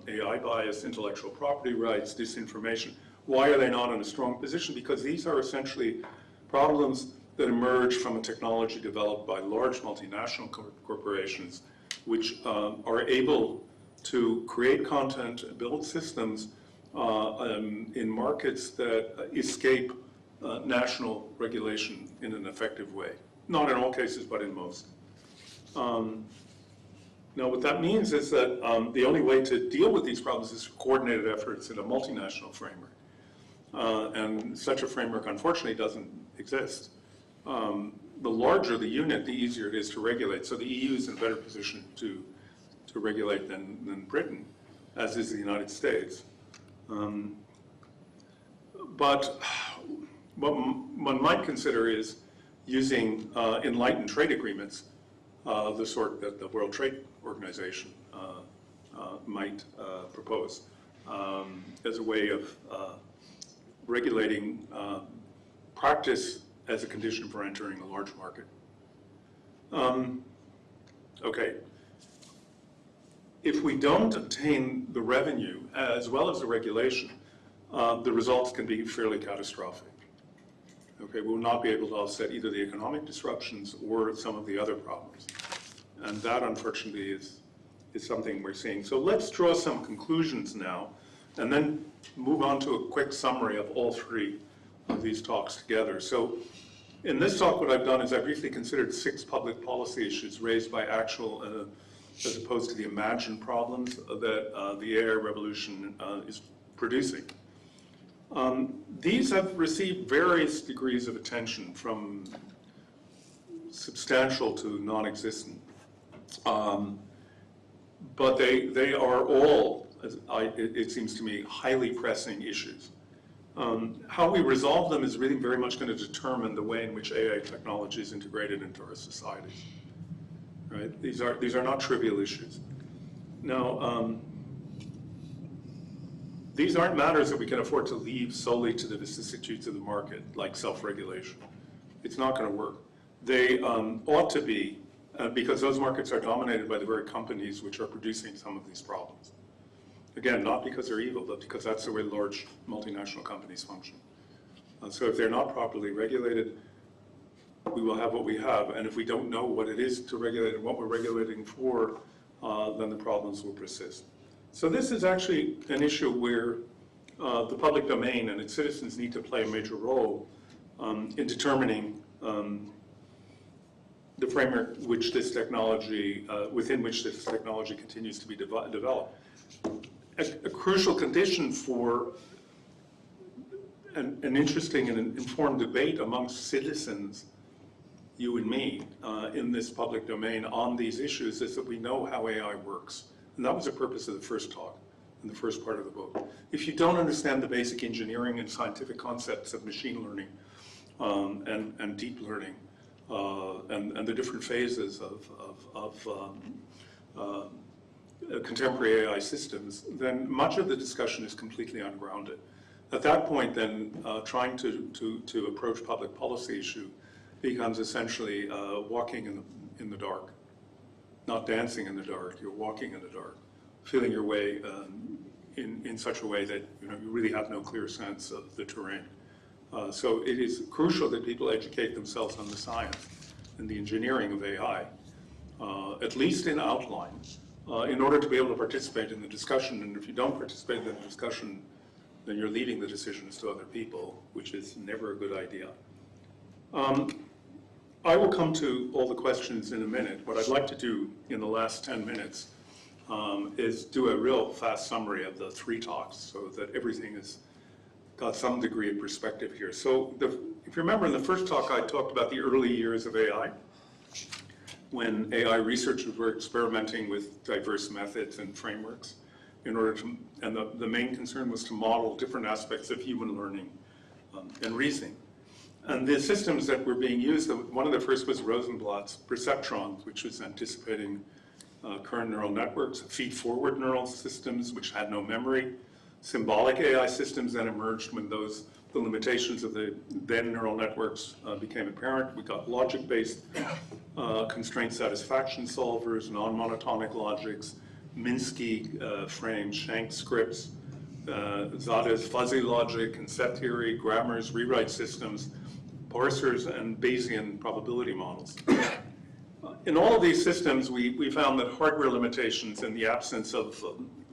AI bias, intellectual property rights, disinformation. Why are they not in a strong position? Because these are essentially problems that emerge from a technology developed by large multinational corporations, which are able to create content, build systems in markets that escape national regulation in an effective way. Not in all cases, but in most. Now, what that means is that the only way to deal with these problems is coordinated efforts in a multinational framework. And such a framework, unfortunately, doesn't exist. The larger the unit, the easier it is to regulate. So the EU is in a better position to regulate than Britain, as is the United States. But what one might consider is using enlightened trade agreements, the sort that the World Trade Organization might propose, as a way of regulating practice as a condition for entering a large market. Okay. If we don't obtain the revenue as well as the regulation, the results can be fairly catastrophic. Okay, we will not be able to offset either the economic disruptions or some of the other problems. And that, unfortunately, is something we're seeing. So let's draw some conclusions now, and then move on to a quick summary of all three of these talks together. So in this talk, what I've done is I've briefly considered 6 public policy issues raised by actual, as opposed to the imagined problems that the AI revolution is producing. These have received various degrees of attention, from substantial to non-existent. But they are all, it seems to me, highly pressing issues. How we resolve them is really very much going to determine the way in which AI technology is integrated into our societies. Right? These are not trivial issues. Now, these aren't matters that we can afford to leave solely to the vicissitudes of the market, like self-regulation. It's not going to work. They ought to be, because those markets are dominated by the very companies which are producing some of these problems. Again, not because they're evil, but because that's the way large multinational companies function. So if they're not properly regulated, we will have what we have. And if we don't know what it is to regulate and what we're regulating for, then the problems will persist. So this is actually an issue where the public domain and its citizens need to play a major role in determining the framework which this technology, within which this technology continues to be developed. A crucial condition for an interesting and informed debate amongst citizens, you and me, in this public domain on these issues is that we know how AI works. And that was the purpose of the first talk, in the first part of the book. If you don't understand the basic engineering and scientific concepts of machine learning and deep learning and the different phases of contemporary AI systems, then much of the discussion is completely ungrounded. At that point, then, trying to approach public policy issue becomes essentially walking in the dark. Not dancing in the dark, you're walking in the dark, feeling your way in such a way that you really have no clear sense of the terrain. So it is crucial that people educate themselves on the science and the engineering of AI, at least in outline, in order to be able to participate in the discussion. And if you don't participate in the discussion, then you're leaving the decisions to other people, which is never a good idea. I will come to all the questions in a minute. What I'd like to do in the last 10 minutes is do a real fast summary of the 3 talks so that everything is got some degree of perspective here. So if you remember in the first talk, I talked about the early years of AI, when AI researchers were experimenting with diverse methods and frameworks in order to, and the main concern was to model different aspects of human learning and reasoning. And the systems that were being used, one of the first was Rosenblatt's perceptrons, which was anticipating current neural networks, feed-forward neural systems, which had no memory. Symbolic AI systems that emerged when the limitations of the then neural networks became apparent. We got logic-based constraint satisfaction solvers, non-monotonic logics, Minsky frames, Shank scripts, Zada's fuzzy logic and set theory, grammars, rewrite systems, parsers, and Bayesian probability models. In all of these systems, we found that hardware limitations in the absence of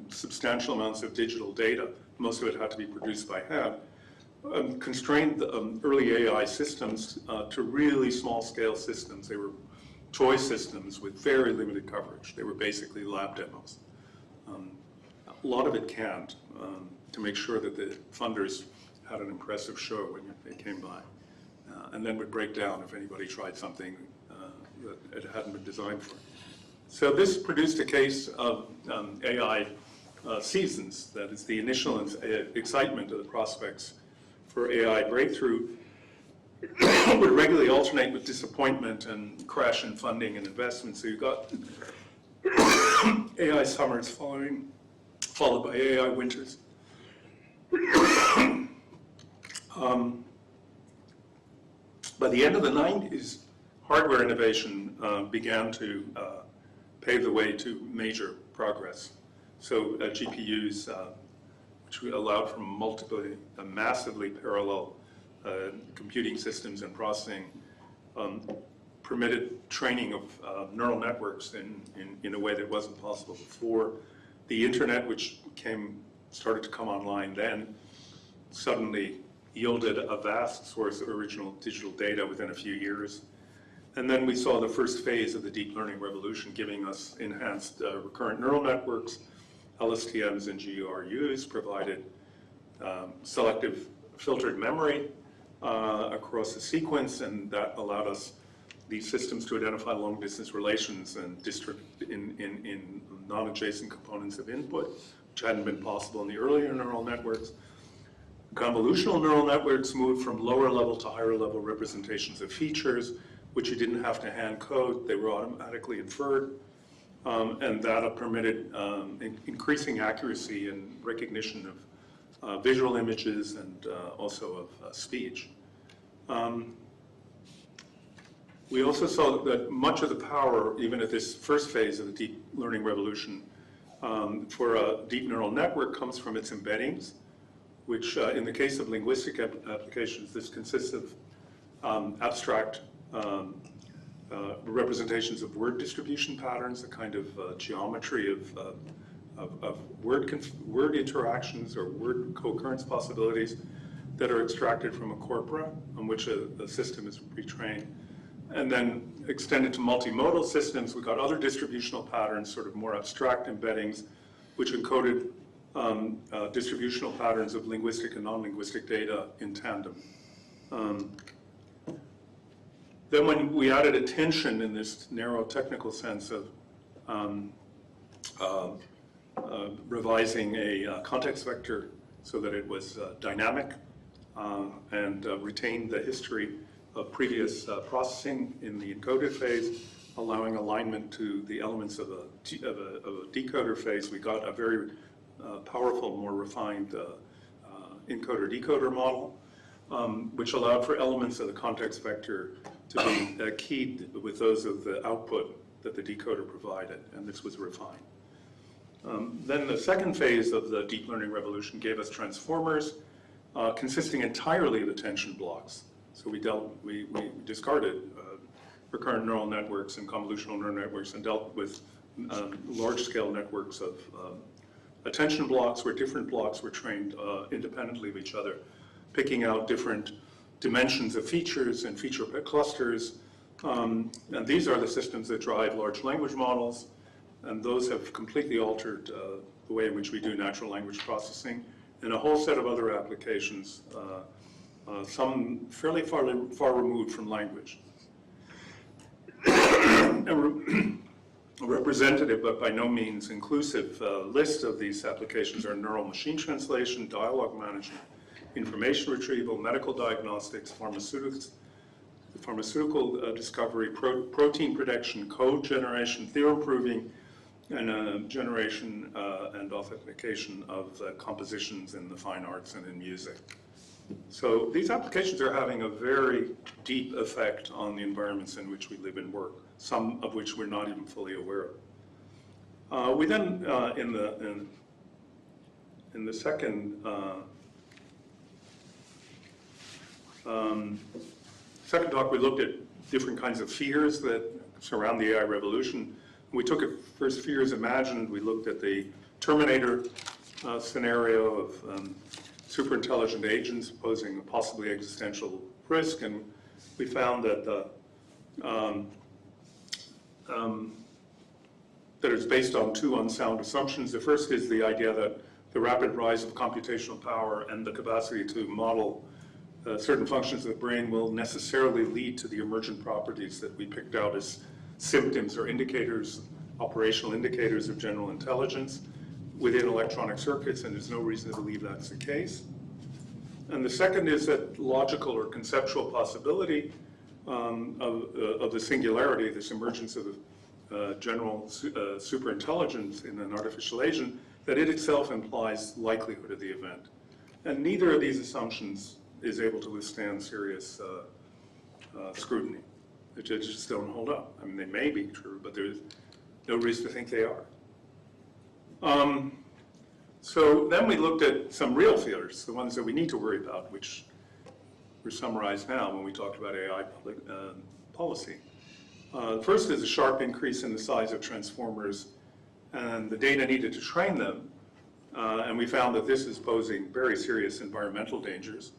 substantial amounts of digital data, most of it had to be produced by hand, constrained the early AI systems to really small-scale systems. They were toy systems with very limited coverage. They were basically lab demos. A lot of it canned to make sure that the funders had an impressive show when they came by, and then would break down if anybody tried something that it hadn't been designed for. So this produced a case of AI seasons, that is the initial excitement of the prospects for AI breakthrough would regularly alternate with disappointment and crash in funding and investment. So you got AI summers followed by AI winters. By the end of the 90s, hardware innovation began to pave the way to major progress. So GPUs, which allowed for massively parallel computing systems and processing, permitted training of neural networks in a way that wasn't possible before. The internet, which started to come online then, suddenly yielded a vast source of original digital data within a few years. And then we saw the first phase of the deep learning revolution, giving us enhanced recurrent neural networks. LSTMs and GRUs provided selective filtered memory across a sequence, and that allowed us, these systems, to identify long-distance relations and in non-adjacent components of input, which hadn't been possible in the earlier neural networks. Convolutional neural networks moved from lower level to higher level representations of features, which you didn't have to hand code, they were automatically inferred. And that permitted increasing accuracy and recognition of visual images and also of speech. We also saw that much of the power, even at this first phase of the deep learning revolution, for a deep neural network comes from its embeddings, which in the case of linguistic applications, this consists of abstract representations of word distribution patterns, a kind of geometry of word interactions or word co-occurrence possibilities that are extracted from a corpora on which a system is retrained. And then extended to multimodal systems, we got other distributional patterns, sort of more abstract embeddings, which encoded distributional patterns of linguistic and non-linguistic data in tandem. Then when we added attention in this narrow technical sense of revising a context vector so that it was dynamic and retained the history of previous processing in the encoded phase, allowing alignment to the elements of a decoder phase, we got a very powerful, more refined encoder-decoder model, which allowed for elements of the context vector to be keyed with those of the output that the decoder provided, and this was refined. Then the second phase of the deep learning revolution gave us transformers consisting entirely of attention blocks. So we discarded recurrent neural networks and convolutional neural networks and dealt with large-scale networks of attention blocks where different blocks were trained independently of each other, picking out different dimensions of features and feature clusters. And these are the systems that drive large language models, and those have completely altered the way in which we do natural language processing, and a whole set of other applications, some fairly far removed from language. A representative, but by no means inclusive, list of these applications are neural machine translation, dialogue management, information retrieval, medical diagnostics, pharmaceutical discovery, protein prediction, code generation, theorem proving, and generation and authentication of compositions in the fine arts and in music. So these applications are having a very deep effect on the environments in which we live and work, some of which we're not even fully aware of. We then, in the second talk, we looked at different kinds of fears that surround the AI revolution. We took at first fears imagined. We looked at the Terminator scenario of superintelligent agents posing a possibly existential risk, and we found that that it's based on two unsound assumptions. The first is the idea that the rapid rise of computational power and the capacity to model certain functions of the brain will necessarily lead to the emergent properties that we picked out as symptoms or indicators, operational indicators of general intelligence within electronic circuits, and there's no reason to believe that's the case. And the second is that logical or conceptual possibility of the singularity, this emergence of general superintelligence in an artificial agent, that it itself implies likelihood of the event. And neither of these assumptions is able to withstand serious scrutiny. They just don't hold up. I mean, they may be true, but there's no reason to think they are. So then we looked at some real fears, the ones that we need to worry about, which were summarized now when we talked about AI public policy. First is a sharp increase in the size of transformers and the data needed to train them. And we found that this is posing very serious environmental dangers.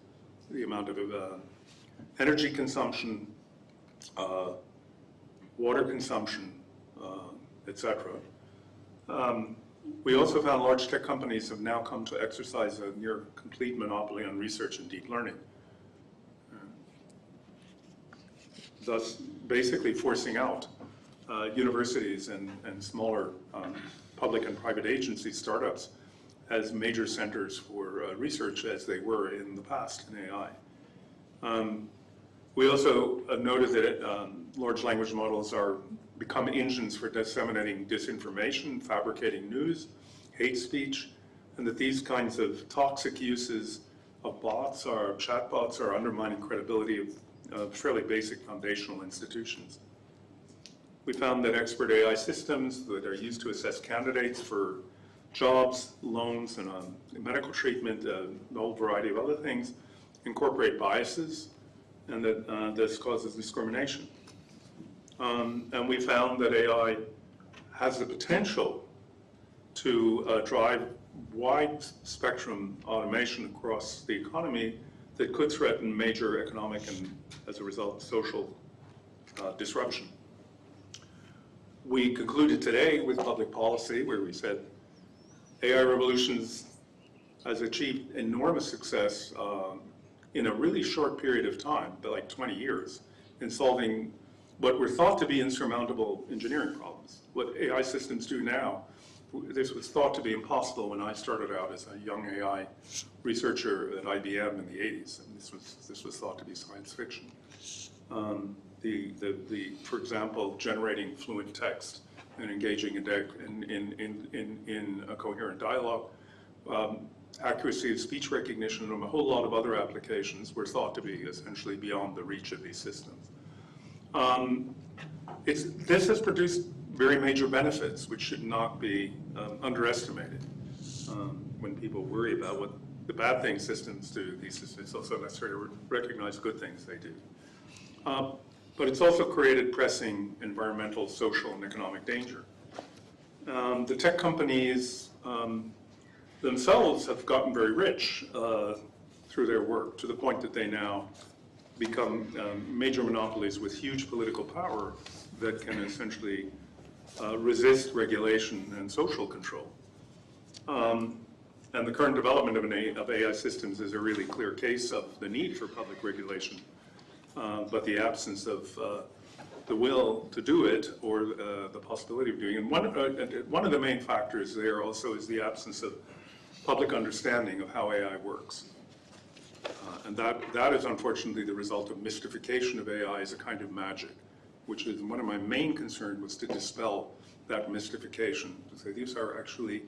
The amount of energy consumption, water consumption, etc. We also found large tech companies have now come to exercise a near complete monopoly on research and deep learning, thus basically forcing out universities and smaller public and private agency startups as major centers for research as they were in the past in AI. We also noted that large language models become engines for disseminating disinformation, fabricating news, hate speech, and that these kinds of toxic uses of bots or chatbots are undermining credibility of fairly basic foundational institutions. We found that expert AI systems that are used to assess candidates for jobs, loans, and medical treatment, a whole variety of other things, incorporate biases, and that this causes discrimination. And we found that AI has the potential to drive wide spectrum automation across the economy that could threaten major economic and, as a result, social disruption. We concluded today with public policy where we said AI revolutions has achieved enormous success in a really short period of time, like 20 years, in solving what were thought to be insurmountable engineering problems. What AI systems do now, this was thought to be impossible when I started out as a young AI researcher at IBM in the 80s, and this was thought to be science fiction. For example, generating fluent text and engaging in a coherent dialogue, accuracy of speech recognition, and a whole lot of other applications were thought to be essentially beyond the reach of these systems. This has produced very major benefits, which should not be underestimated. When people worry about what the bad things systems do, these systems also necessarily recognize good things they do. But it's also created pressing environmental, social, and economic danger. The tech companies themselves have gotten very rich through their work, to the point that they now become major monopolies with huge political power that can essentially resist regulation and social control. And the current development of AI systems is a really clear case of the need for public regulation, but the absence of the will to do it or the possibility of doing it. And one of the main factors there also is the absence of public understanding of how AI works. And that is unfortunately the result of mystification of AI as a kind of magic, which is one of my main concerns was to dispel that mystification, to say these are actually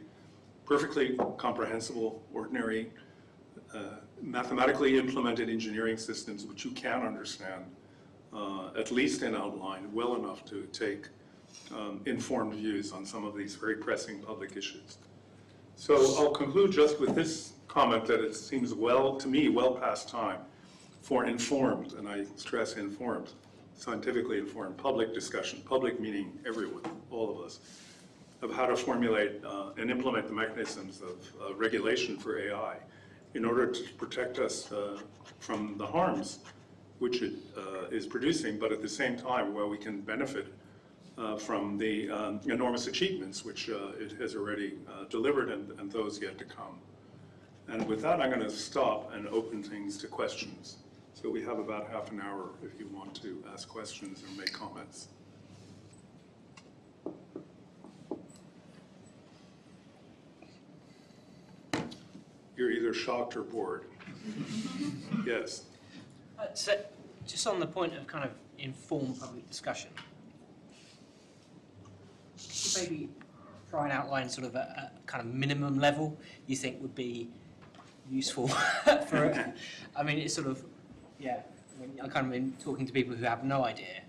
perfectly comprehensible, ordinary, mathematically implemented engineering systems which you can understand, at least in outline, well enough to take informed views on some of these very pressing public issues. So I'll conclude just with this comment that it seems to me, well past time for informed, and I stress informed, scientifically informed public discussion, public meaning everyone, all of us, of how to formulate and implement the mechanisms of regulation for AI in order to protect us from the harms which it is producing, but at the same time where we can benefit from the enormous achievements which it has already delivered and those yet to come. And with that, I'm going to stop and open things to questions. So we have about half an hour if you want to ask questions or make comments. You're either shocked or bored. Yes. So, just on the point of kind of informed public discussion, could you maybe try and outline sort of a kind of minimum level you think would be useful for it? I mean, it's sort of, yeah, I mean, I'm kind of been talking to people who have no idea.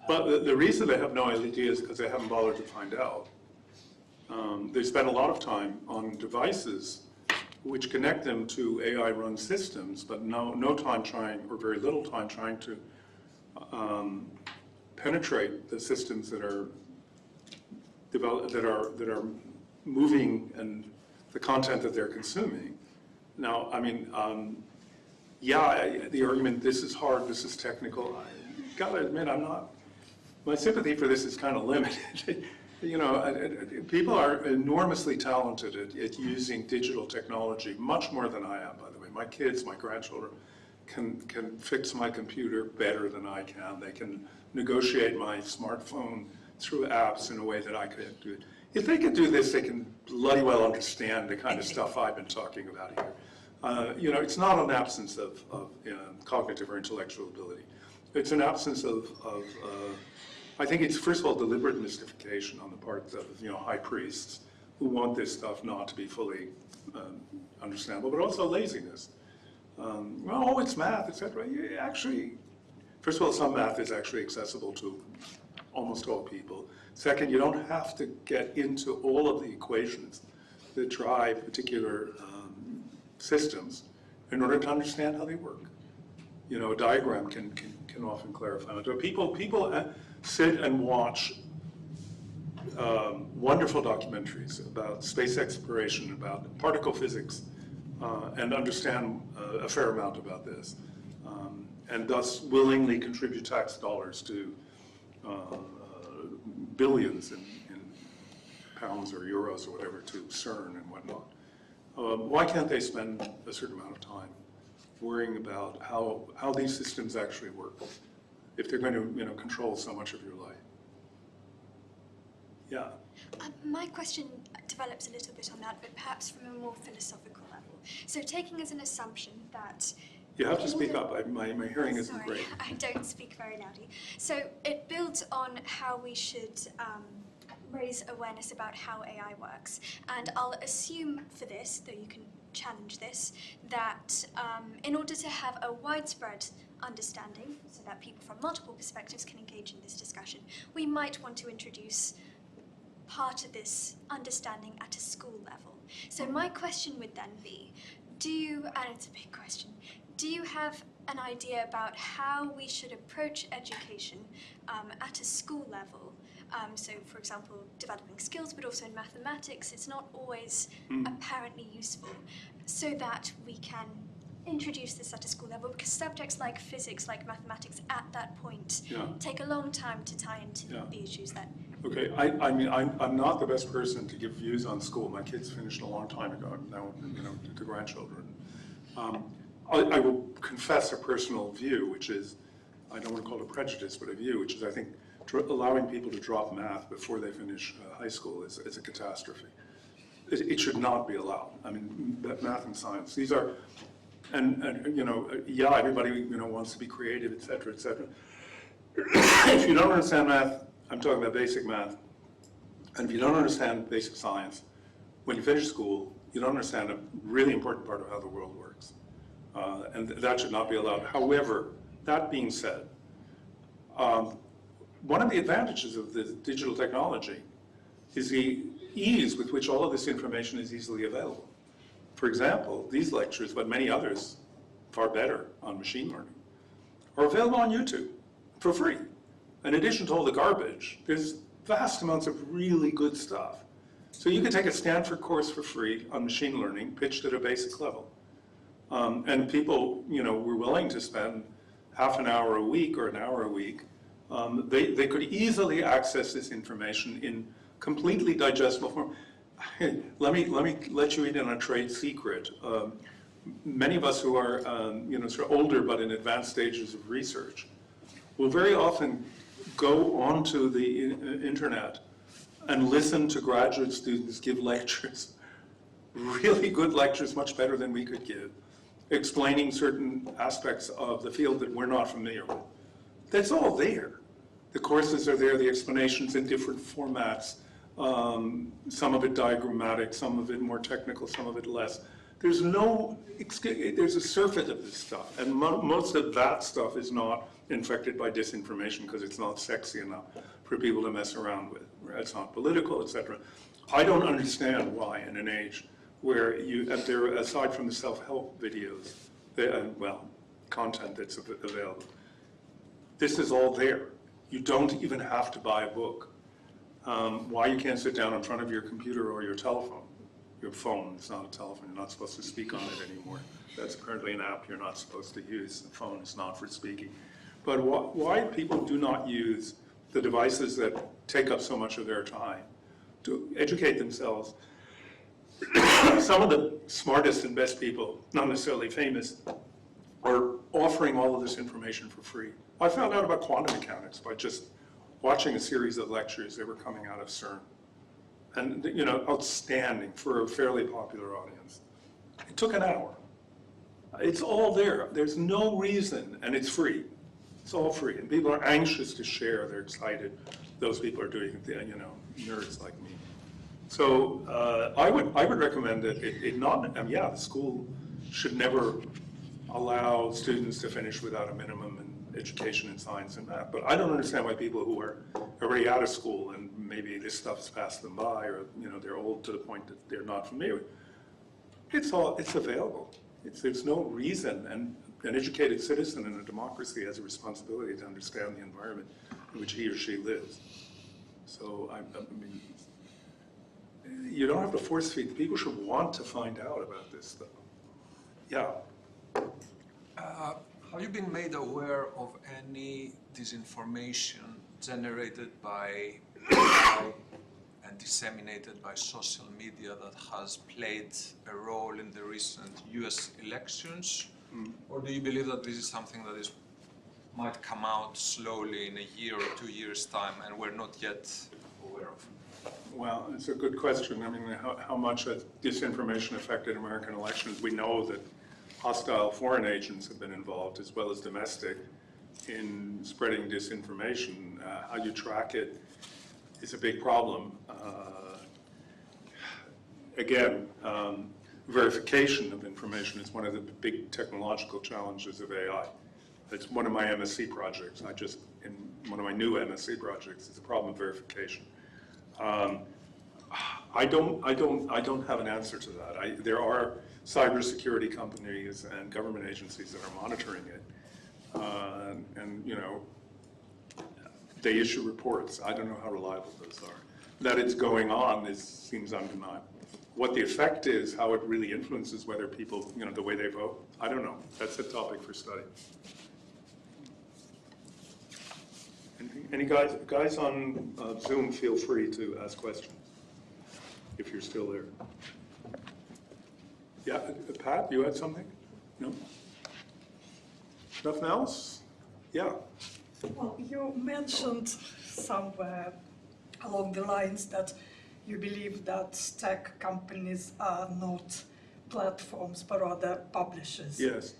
But the reason they have no idea is because they haven't bothered to find out. They spend a lot of time on devices which connect them to AI-run systems, but no time trying, or very little time trying to penetrate the systems that are developed, that are moving and the content that they're consuming. Now, I mean, yeah, the argument, this is hard, this is technical. I gotta admit, my sympathy for this is kind of limited. You know, people are enormously talented at using digital technology, much more than I am, by the way. My kids, my grandchildren can fix my computer better than I can. They can negotiate my smartphone through apps in a way that I couldn't do it. If they could do this, they can bloody well understand the kind of stuff I've been talking about here. You know, it's not an absence of cognitive or intellectual ability. It's an absence of I think it's, first of all, deliberate mystification on the part of, high priests who want this stuff not to be fully understandable, but also laziness. Oh, it's math, etc. Actually, first of all, some math is actually accessible to almost all people. Second, you don't have to get into all of the equations that drive particular systems in order to understand how they work. You know, a diagram can often clarify it. People sit and watch wonderful documentaries about space exploration, about particle physics, and understand a fair amount about this, and thus willingly contribute tax dollars to billions in pounds or euros or whatever to CERN and whatnot. Why can't they spend a certain amount of time worrying about how these systems actually work, if they're going to control so much of your life? Yeah. My question develops a little bit on that, but perhaps from a more philosophical level. So taking as an assumption that... You have to speak up. My hearing isn't great. I don't speak very loudly. So it builds on how we should raise awareness about how AI works. And I'll assume for this, though you can challenge this, that in order to have a widespread understanding, so that people from multiple perspectives can engage in this discussion, we might want to introduce part of this understanding at a school level. So my question would then be, and it's a big question, do you have an idea about how we should approach education at a school level? So, for example, developing skills, but also in mathematics, it's not always apparently useful, so that we can introduce this at a school level, because subjects like physics, like mathematics, at that point take a long time to tie into the issues that Okay, I mean, I'm not the best person to give views on school. My kids finished a long time ago, now, the grandchildren. I will confess a personal view, which is, I don't want to call it a prejudice, but a view, which is I think allowing people to drop math before they finish high school is a catastrophe. It should not be allowed. I mean, math and science, these are, and yeah, everybody, wants to be creative, et cetera, et cetera. If you don't understand math, I'm talking about basic math, and if you don't understand basic science, when you finish school, you don't understand a really important part of how the world works. And that should not be allowed. However, that being said, one of the advantages of the digital technology is the ease with which all of this information is easily available. For example, these lectures, but many others, far better on machine learning, are available on YouTube for free. In addition to all the garbage, there's vast amounts of really good stuff. So you can take a Stanford course for free on machine learning, pitched at a basic level. And people, were willing to spend half an hour a week or an hour a week. They could easily access this information in completely digestible form. Let me let you in on a trade secret. Many of us who are, sort of older but in advanced stages of research will very often go onto the internet and listen to graduate students give lectures, really good lectures, much better than we could give, explaining certain aspects of the field that we're not familiar with. That's all there. The courses are there, the explanations in different formats, some of it diagrammatic, some of it more technical, some of it less. There's a surfeit of this stuff, and most of that stuff is not infected by disinformation because it's not sexy enough for people to mess around with. It's not political, etc. I don't understand why in an age where aside from the self-help videos, content that's available, this is all there. You don't even have to buy a book. Why you can't sit down in front of your computer or your telephone. Your phone, it's not a telephone, you're not supposed to speak on it anymore. That's apparently an app you're not supposed to use. The phone is not for speaking. But why people do not use the devices that take up so much of their time to educate themselves. Some of the smartest and best people, not necessarily famous, are offering all of this information for free. I found out about quantum mechanics by just watching a series of lectures that were coming out of CERN. And, outstanding for a fairly popular audience. It took an hour. It's all there. There's no reason, and it's free. It's all free, and people are anxious to share. They're excited. Those people are doing it, nerds like me. So I would recommend that the school should never allow students to finish without a minimum in education in science and math. But I don't understand why people who are already out of school and maybe this stuff's passed them by, or they're old to the point that they're not familiar with. It's available. There's no reason, and an educated citizen in a democracy has a responsibility to understand the environment in which he or she lives. So I mean, you don't have to force feed. People should want to find out about this stuff. Yeah. Have you been made aware of any disinformation generated by AI and disseminated by social media that has played a role in the recent US elections? Or do you believe that this is something that might come out slowly in a year or 2 years' time and we're not yet aware of? Well, it's a good question. I mean, how much disinformation affected American elections? We know that hostile foreign agents have been involved, as well as domestic, in spreading disinformation. How you track it is a big problem. Again, verification of information is one of the big technological challenges of AI. It's one of my MSc projects. In one of my new MSc projects, it's a problem of verification. I don't have an answer to that. There are cybersecurity companies and government agencies that are monitoring it, and they issue reports. I don't know how reliable those are. That it's going on seems undeniable. What the effect is, how it really influences whether people, the way they vote, I don't know. That's a topic for study. Any guys on Zoom, feel free to ask questions if you're still there. Yeah, Pat, you had something? No? Nothing else? Yeah. Well, you mentioned somewhere along the lines that you believe that tech companies are not platforms but rather publishers. Yes.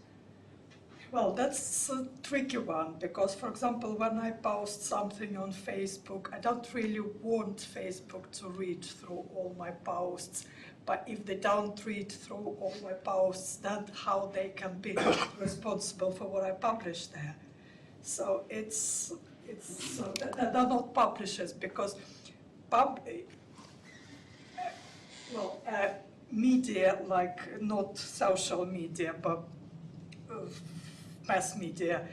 Well, that's a tricky one because, for example, when I post something on Facebook, I don't really want Facebook to read through all my posts. But if they don't read through all my posts, then how they can be responsible for what I publish there? So they're not publishers because media, like not social media, but mass media,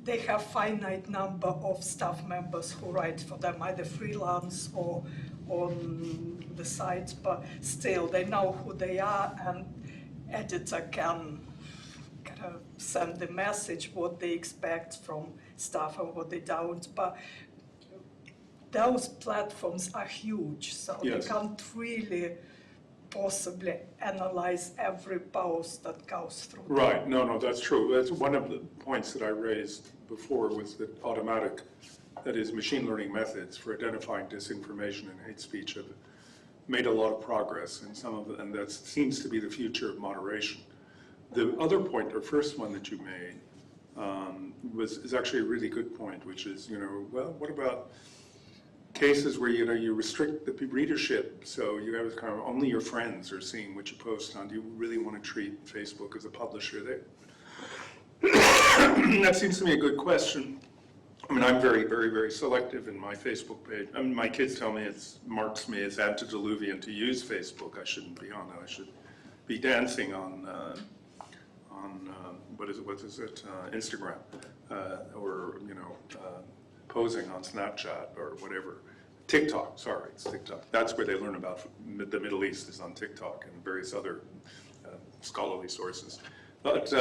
they have finite number of staff members who write for them, either freelance or on the site, but still they know who they are, and editor can kind of send the message what they expect from staff and what they don't. But those platforms are huge, so Yes. they can't really possibly analyze every post that goes through. Right, no, that's true. That's one of the points that I raised before was that automatic, that is machine learning methods for identifying disinformation and hate speech have made a lot of progress in some of the, and that seems to be the future of moderation. The other point, or first one that you made, is actually a really good point, which is, well, what about cases where you restrict the readership, so you have kind of only your friends are seeing what you post on. Do you really want to treat Facebook as a publisher there? That seems to me a good question. I mean, I'm very, very, very selective in my Facebook page. I mean, my kids tell me it marks me as antediluvian to use Facebook. I shouldn't be on it. I should be dancing on what is it, Instagram, or posing on Snapchat or whatever. TikTok, sorry, it's TikTok. That's where they learn about the Middle East, is on TikTok and various other scholarly sources. But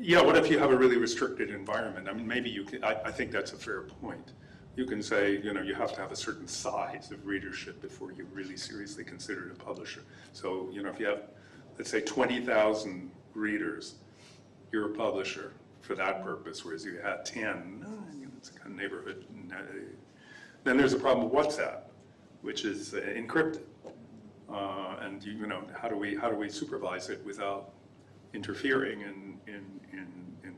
yeah, what if you have a really restricted environment? I mean, maybe you can, I think that's a fair point. You can say, you have to have a certain size of readership before you really seriously consider it a publisher. So, if you have, let's say, 20,000 readers, you're a publisher for that purpose, whereas you had 10, it's a kind of neighborhood. Then there's a problem with WhatsApp, which is encrypted, and how do we supervise it without interfering in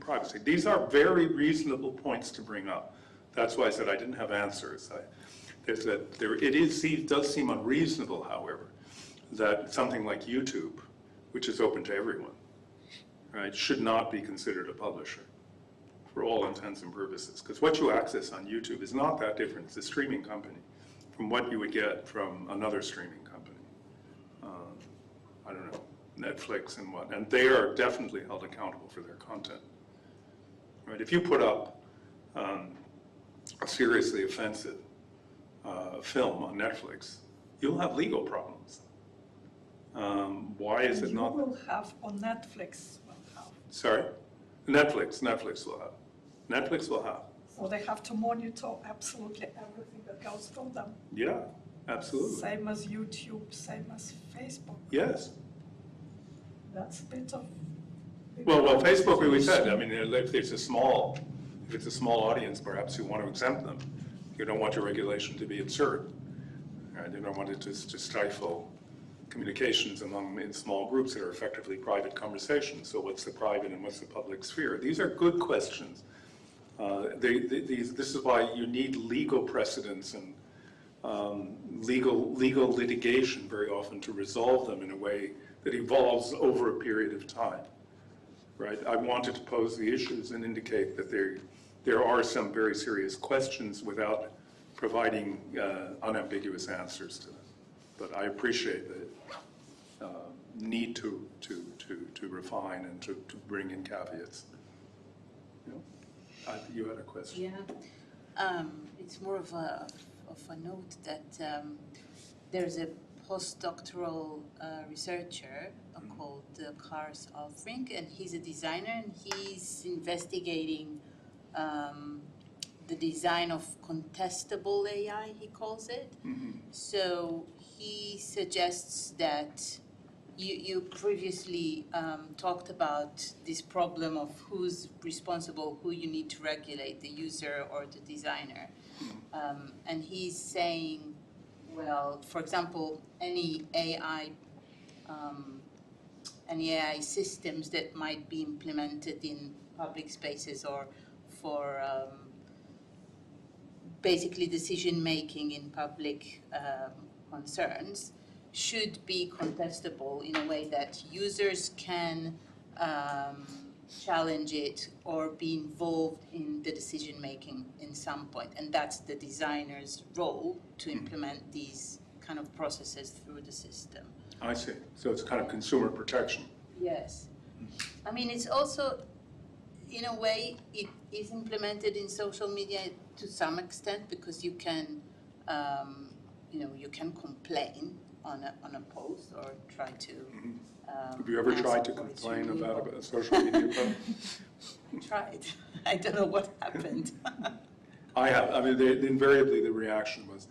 privacy? These are very reasonable points to bring up. That's why I said I didn't have answers. It does seem unreasonable, however, that something like YouTube, which is open to everyone, right, should not be considered a publisher for all intents and purposes. Because what you access on YouTube is not that different. It's a streaming company from what you would get from another streaming company. I don't know, Netflix and they are definitely held accountable for their content. Right? If you put up a seriously offensive film on Netflix, you'll have legal problems. Why is it not? You will have on Netflix. Sorry? Netflix will have. Netflix will have. So they have to monitor absolutely everything that goes through them. Yeah, absolutely. Same as YouTube, same as Facebook. Yes. That's a bit of... Well, Facebook, we said, I mean, if it's a small audience, perhaps you want to exempt them. You don't want your regulation to be absurd. Right? You don't want it to stifle communications in small groups that are effectively private conversations. So what's the private and what's the public sphere? These are good questions. This is why you need legal precedents and legal litigation very often to resolve them in a way that evolves over a period of time. Right? I wanted to pose the issues and indicate that there are some very serious questions without providing unambiguous answers to them. But I appreciate the need to refine and to bring in caveats. You had a question. Yeah, it's more of a note that there's a postdoctoral researcher called Kars Alfrink, and he's a designer, and he's investigating the design of contestable AI, he calls it. So he suggests that you previously talked about this problem of who's responsible, who you need to regulate, the user or the designer. And he's saying, well, for example, any AI systems that might be implemented in public spaces or for basically decision-making in public concerns should be contestable in a way that users can challenge it or be involved in the decision-making in some point. And that's the designer's role, to implement these kind of processes through the system. I see. So it's kind of consumer protection. Yes. I mean, it's also, in a way, it is implemented in social media to some extent, because you can, you can complain on a post or try to. Have you ever ask tried to for its complain removal. about a social media post? Tried. I don't know what happened. I have. I mean, invariably the reaction was,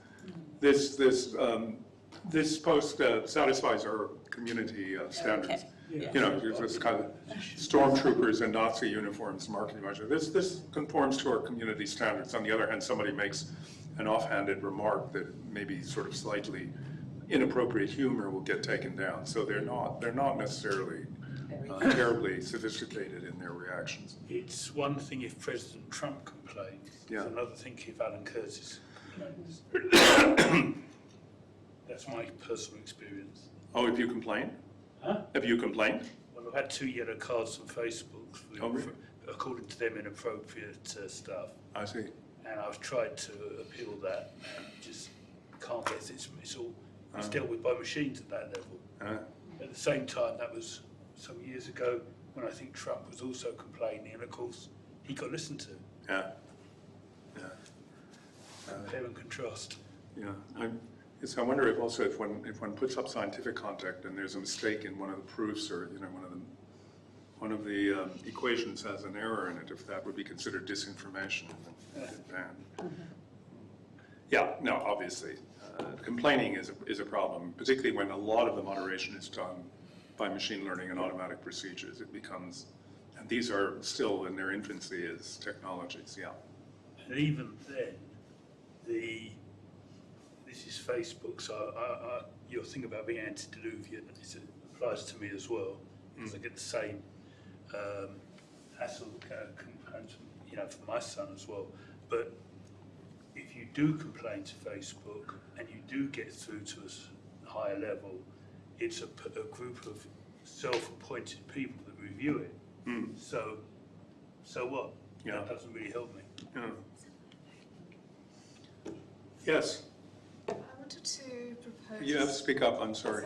this post satisfies our community standards. Okay. Yeah. You know, it's this kind of stormtroopers in Nazi uniforms marketing measure. This conforms to our community standards. On the other hand, somebody makes an offhanded remark that maybe sort of slightly inappropriate humor will get taken down. So they're not necessarily terribly sophisticated in their reactions. It's one thing if President Trump complains. Yeah. It's another thing if Alan Curtis complains. That's my personal experience. Oh, have you complained? Huh? Have you complained? Well, I've had 2 yellow cards on Facebook for, Oh, really? according to them, inappropriate stuff. I see. And I've tried to appeal that and just can't get it. It's dealt with by machines at that level. At the same time, that was some years ago when I think Trump was also complaining, and of course he got listened to. Yeah. Yeah. Compare and contrast. Yeah. I wonder if also if one puts up scientific content and there's a mistake in one of the proofs, or one of the equations has an error in it, if that would be considered disinformation and banned. Yeah. No. Obviously, complaining is a problem, particularly when a lot of the moderation is done by machine learning and automatic procedures. It becomes, and these are still in their infancy as technologies. Yeah. And even then, this is Facebook, so your thing about being antediluvian, it applies to me as well, because I get the same hassle complaints, from my son as well. But if you do complain to Facebook and you do get through to a higher level, it's a group of self-appointed people that review it. So what? Yeah. That doesn't really help me. Yeah. Yes. I wanted to propose. You have to speak up. I'm sorry.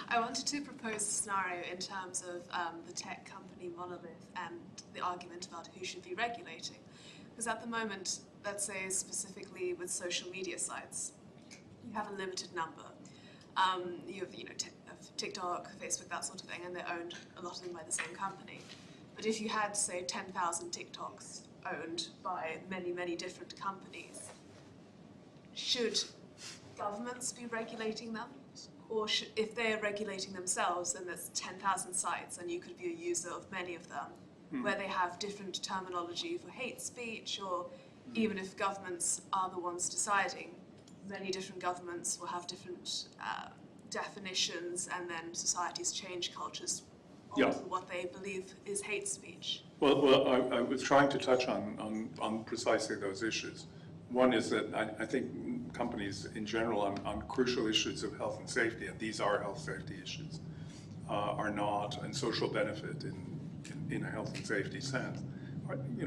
I wanted to propose a scenario in terms of the tech company monolith and the argument about who should be regulating. Because at the moment, let's say specifically with social media sites, you have a limited number. You have, TikTok, Facebook, that sort of thing, and they're owned, a lot of them, by the same company. But if you had, say, 10,000 TikToks owned by many, many different companies, should governments be regulating them? Or if they're regulating themselves, then there's 10,000 sites and you could be a user of many of them, where they have different terminology for hate speech, or even if governments are the ones deciding, many different governments will have different definitions, and then societies change cultures Yeah. onto what they believe is hate speech. Well, I was trying to touch on precisely those issues. One is that I think companies in general on crucial issues of health and safety, and these are health safety issues, are not, and social benefit in a health and safety sense.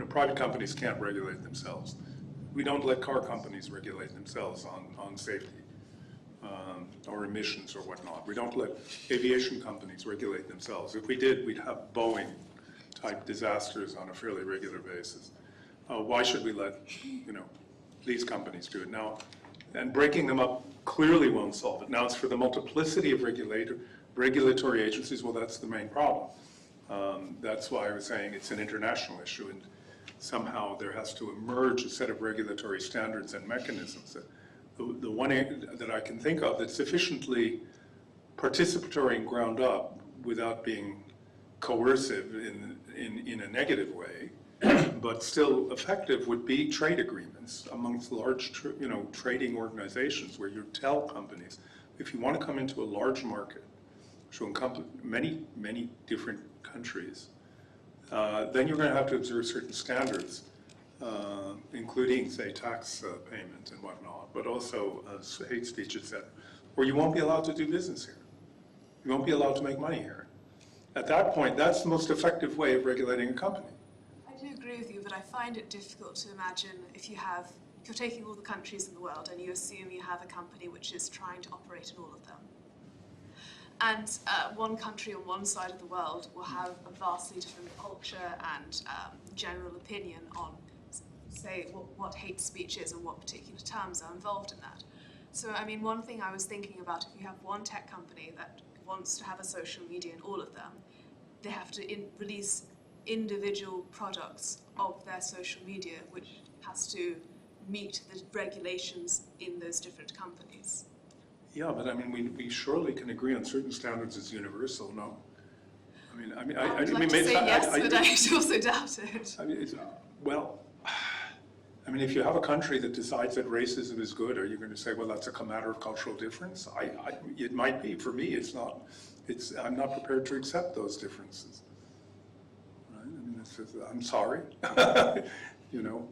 Private companies can't regulate themselves. We don't let car companies regulate themselves on safety or emissions or whatnot. We don't let aviation companies regulate themselves. If we did, we'd have Boeing-type disasters on a fairly regular basis. Why should we let, these companies do it now? And breaking them up clearly won't solve it. Now, it's for the multiplicity of regulatory agencies. Well, that's the main problem. That's why I was saying it's an international issue. And somehow there has to emerge a set of regulatory standards and mechanisms. The one that I can think of that's sufficiently participatory and ground up without being coercive in a negative way, but still effective, would be trade agreements amongst large trading organizations, where you tell companies, if you want to come into a large market, which will encompass many different countries, then you're going to have to observe certain standards, including, say, tax payment and whatnot, but also hate speech, etc., or you won't be allowed to do business here. You won't be allowed to make money here. At that point, that's the most effective way of regulating a company. I do agree with you, but I find it difficult to imagine if you're taking all the countries in the world and you assume you have a company which is trying to operate in all of them. And one country on one side of the world will have a vastly different culture and general opinion on, say, what hate speech is and what particular terms are involved in that. So, I mean, one thing I was thinking about, if you have one tech company that wants to have a social media in all of them, they have to release individual products of their social media, which has to meet the regulations in those different companies. Yeah, but I mean, we surely can agree on certain standards as universal, no? I would like to say yes, but I also doubt it. I mean, well, I mean, if you have a country that decides that racism is good, are you going to say, well, that's a matter of cultural difference? It might be. For me, it's not. I'm not prepared to accept those differences. Right? I mean, I'm sorry.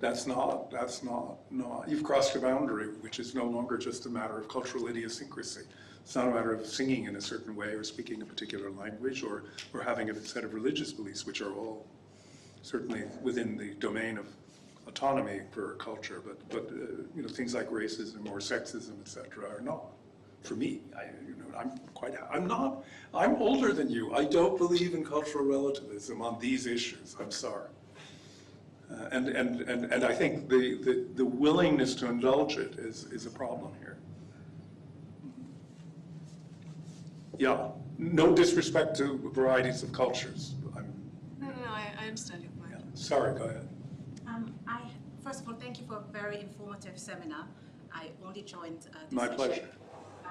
That's not. You've crossed a boundary, which is no longer just a matter of cultural idiosyncrasy. It's not a matter of singing in a certain way or speaking a particular language or having a set of religious beliefs, which are all certainly within the domain of autonomy for a culture, but things like racism or sexism, etc., are not. For me, I'm older than you. I don't believe in cultural relativism on these issues. I'm sorry. And I think the willingness to indulge it is a problem here. Yeah, no disrespect to varieties of cultures. No, I understand your point. Yeah. Sorry, go ahead. First of all, thank you for a very informative seminar. I only joined this My session. pleasure.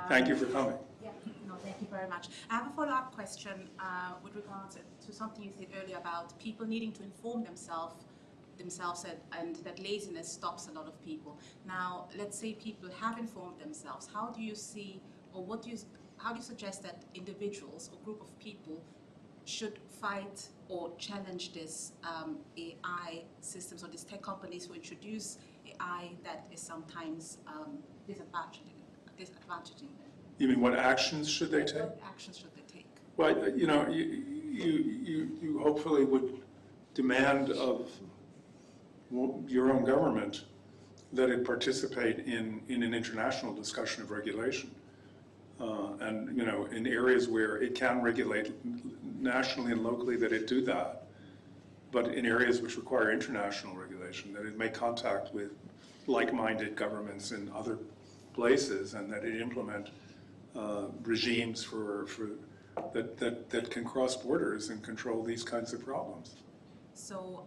Thank you for coming. Yeah, no, thank you very much. I have a follow-up question with regards to something you said earlier about people needing to inform themselves and that laziness stops a lot of people. Now, let's say people have informed themselves. How do you see, or how do you suggest that individuals or group of people should fight or challenge this AI systems or these tech companies who introduce AI that is sometimes disadvantaging them? You mean what actions should they take? What actions should they take? Well, you hopefully would demand of your own government that it participate in an international discussion of regulation. And in areas where it can regulate nationally and locally, that it do that. But in areas which require international regulation, that it make contact with like-minded governments in other places, and that it implement regimes that can cross borders and control these kinds of problems. So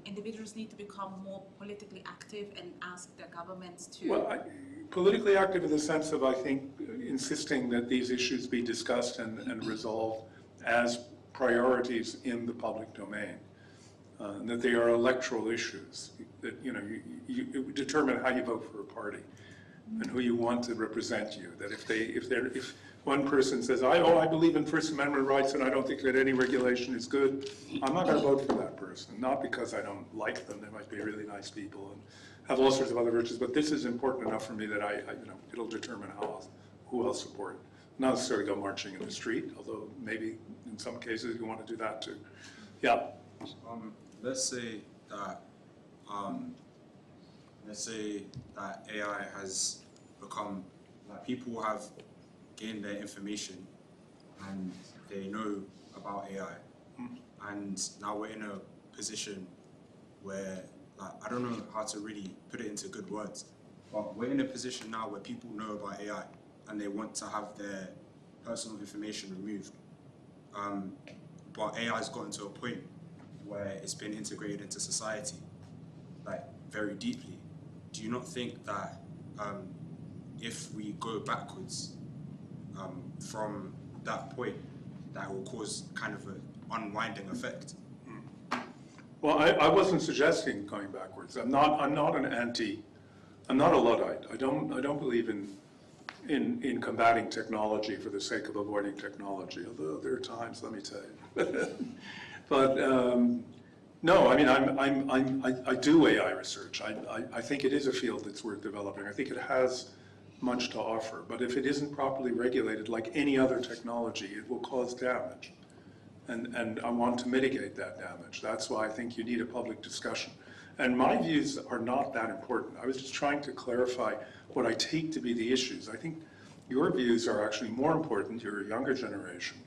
individuals need to become more politically active and ask their governments to... Well, politically active in the sense of, I think, insisting that these issues be discussed and resolved as priorities in the public domain, and that they are electoral issues, that you determine how you vote for a party and who you want to represent you. That if one person says, I believe in First Amendment rights and I don't think that any regulation is good, I'm not going to vote for that person. Not because I don't like them; they might be really nice people and have all sorts of other virtues. But this is important enough for me that it'll determine who I'll support. Not necessarily go marching in the street, although maybe in some cases you want to do that too. Yeah. Let's say that AI has become, like, people have gained their information and they know about AI, and now we're in a position where, like, I don't know how to really put it into good words, but we're in a position now where people know about AI and they want to have their personal information removed. But AI has gotten to a point where it's been integrated into society, very deeply, do you not think that if we go backwards from that point, that will cause kind of an unwinding effect? Well, I wasn't suggesting going backwards. I'm not an anti. I'm not a Luddite. I don't believe in combating technology for the sake of avoiding technology. Although there are times, let me tell you. But no, I mean I do AI research. I think it is a field that's worth developing. I think it has much to offer. But if it isn't properly regulated, like any other technology, it will cause damage. And I want to mitigate that damage. That's why I think you need a public discussion. And my views are not that important. I was just trying to clarify what I take to be the issues. I think your views are actually more important. You're a younger generation.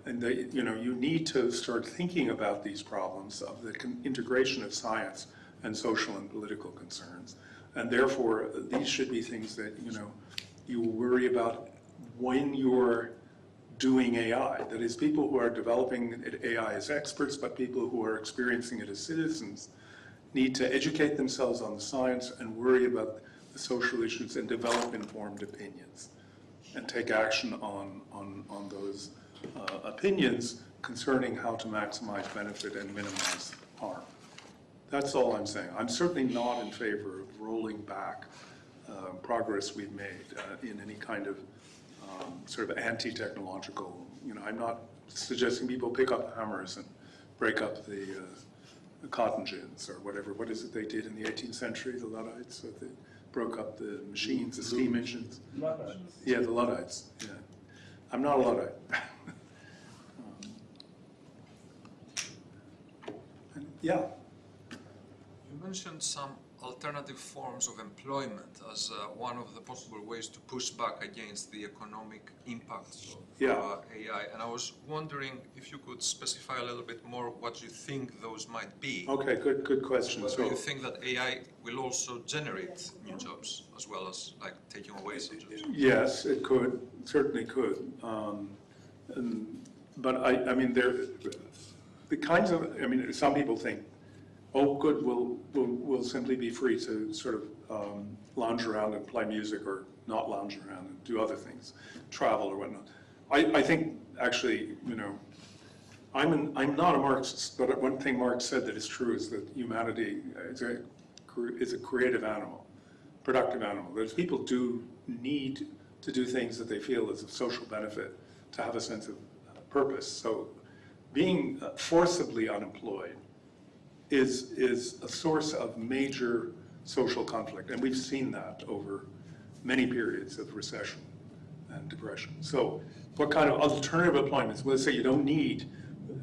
And you need to start thinking about these problems of the integration of science and social and political concerns. And therefore, these should be things that you worry about when you're doing AI. That is, people who are developing AI as experts, but people who are experiencing it as citizens need to educate themselves on the science and worry about the social issues and develop informed opinions and take action on those opinions concerning how to maximize benefit and minimize harm. That's all I'm saying. I'm certainly not in favor of rolling back progress we've made in any kind of sort of anti-technological, I'm not suggesting people pick up hammers and break up the cotton gins or whatever. What is it they did in the 18th century, the Luddites? So they broke up the machines, the steam engines. Luddites. Yeah, the Luddites, yeah. I'm not a Luddite. Yeah. You mentioned some alternative forms of employment as one of the possible ways to push back against the economic impacts of AI. And I was wondering if you could specify a little bit more what you think those might be. Okay, good question. Whether you think that AI will also generate new jobs as well as like taking away some jobs. Yes, it could, certainly could. But I mean, the kinds of, some people think, oh, good, we'll simply be free to sort of lounge around and play music or not lounge around and do other things, travel or whatnot. I think, actually, I'm not a Marxist, but one thing Marx said that is true is that humanity is a creative animal, productive animal. That people do need to do things that they feel is of social benefit, to have a sense of purpose. So being forcibly unemployed is a source of major social conflict, and we've seen that over many periods of recession and depression. So what kind of alternative employments? Well, let's say you don't need,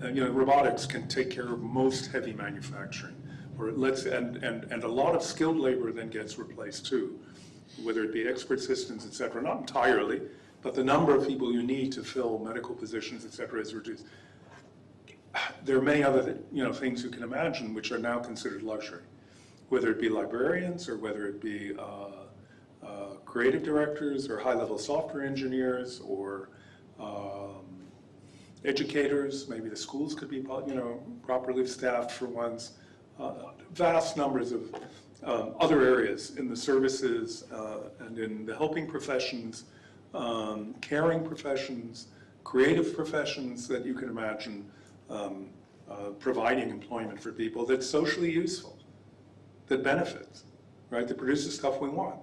robotics can take care of most heavy manufacturing, and a lot of skilled labor then gets replaced too, whether it be expert assistants, et cetera, not entirely, but the number of people you need to fill medical positions, et cetera, is reduced. There are many other things you can imagine which are now considered luxury, whether it be librarians or whether it be creative directors or high-level software engineers or educators. Maybe the schools could be properly staffed for once. Vast numbers of other areas in the services and in the helping professions, caring professions, creative professions that you can imagine providing employment for people that's socially useful, that benefits, right? That produces stuff we want,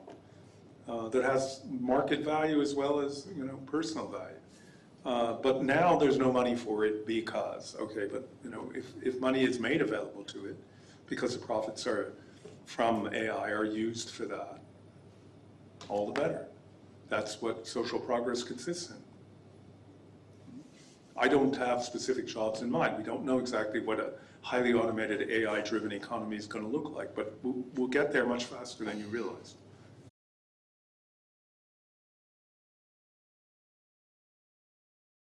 that has market value as well as personal value. But now there's no money for it because, okay, but if money is made available to it, because the profits from AI are used for that, all the better. That's what social progress consists in. I don't have specific jobs in mind. We don't know exactly what a highly automated AI-driven economy is going to look like, but we'll get there much faster than you realize.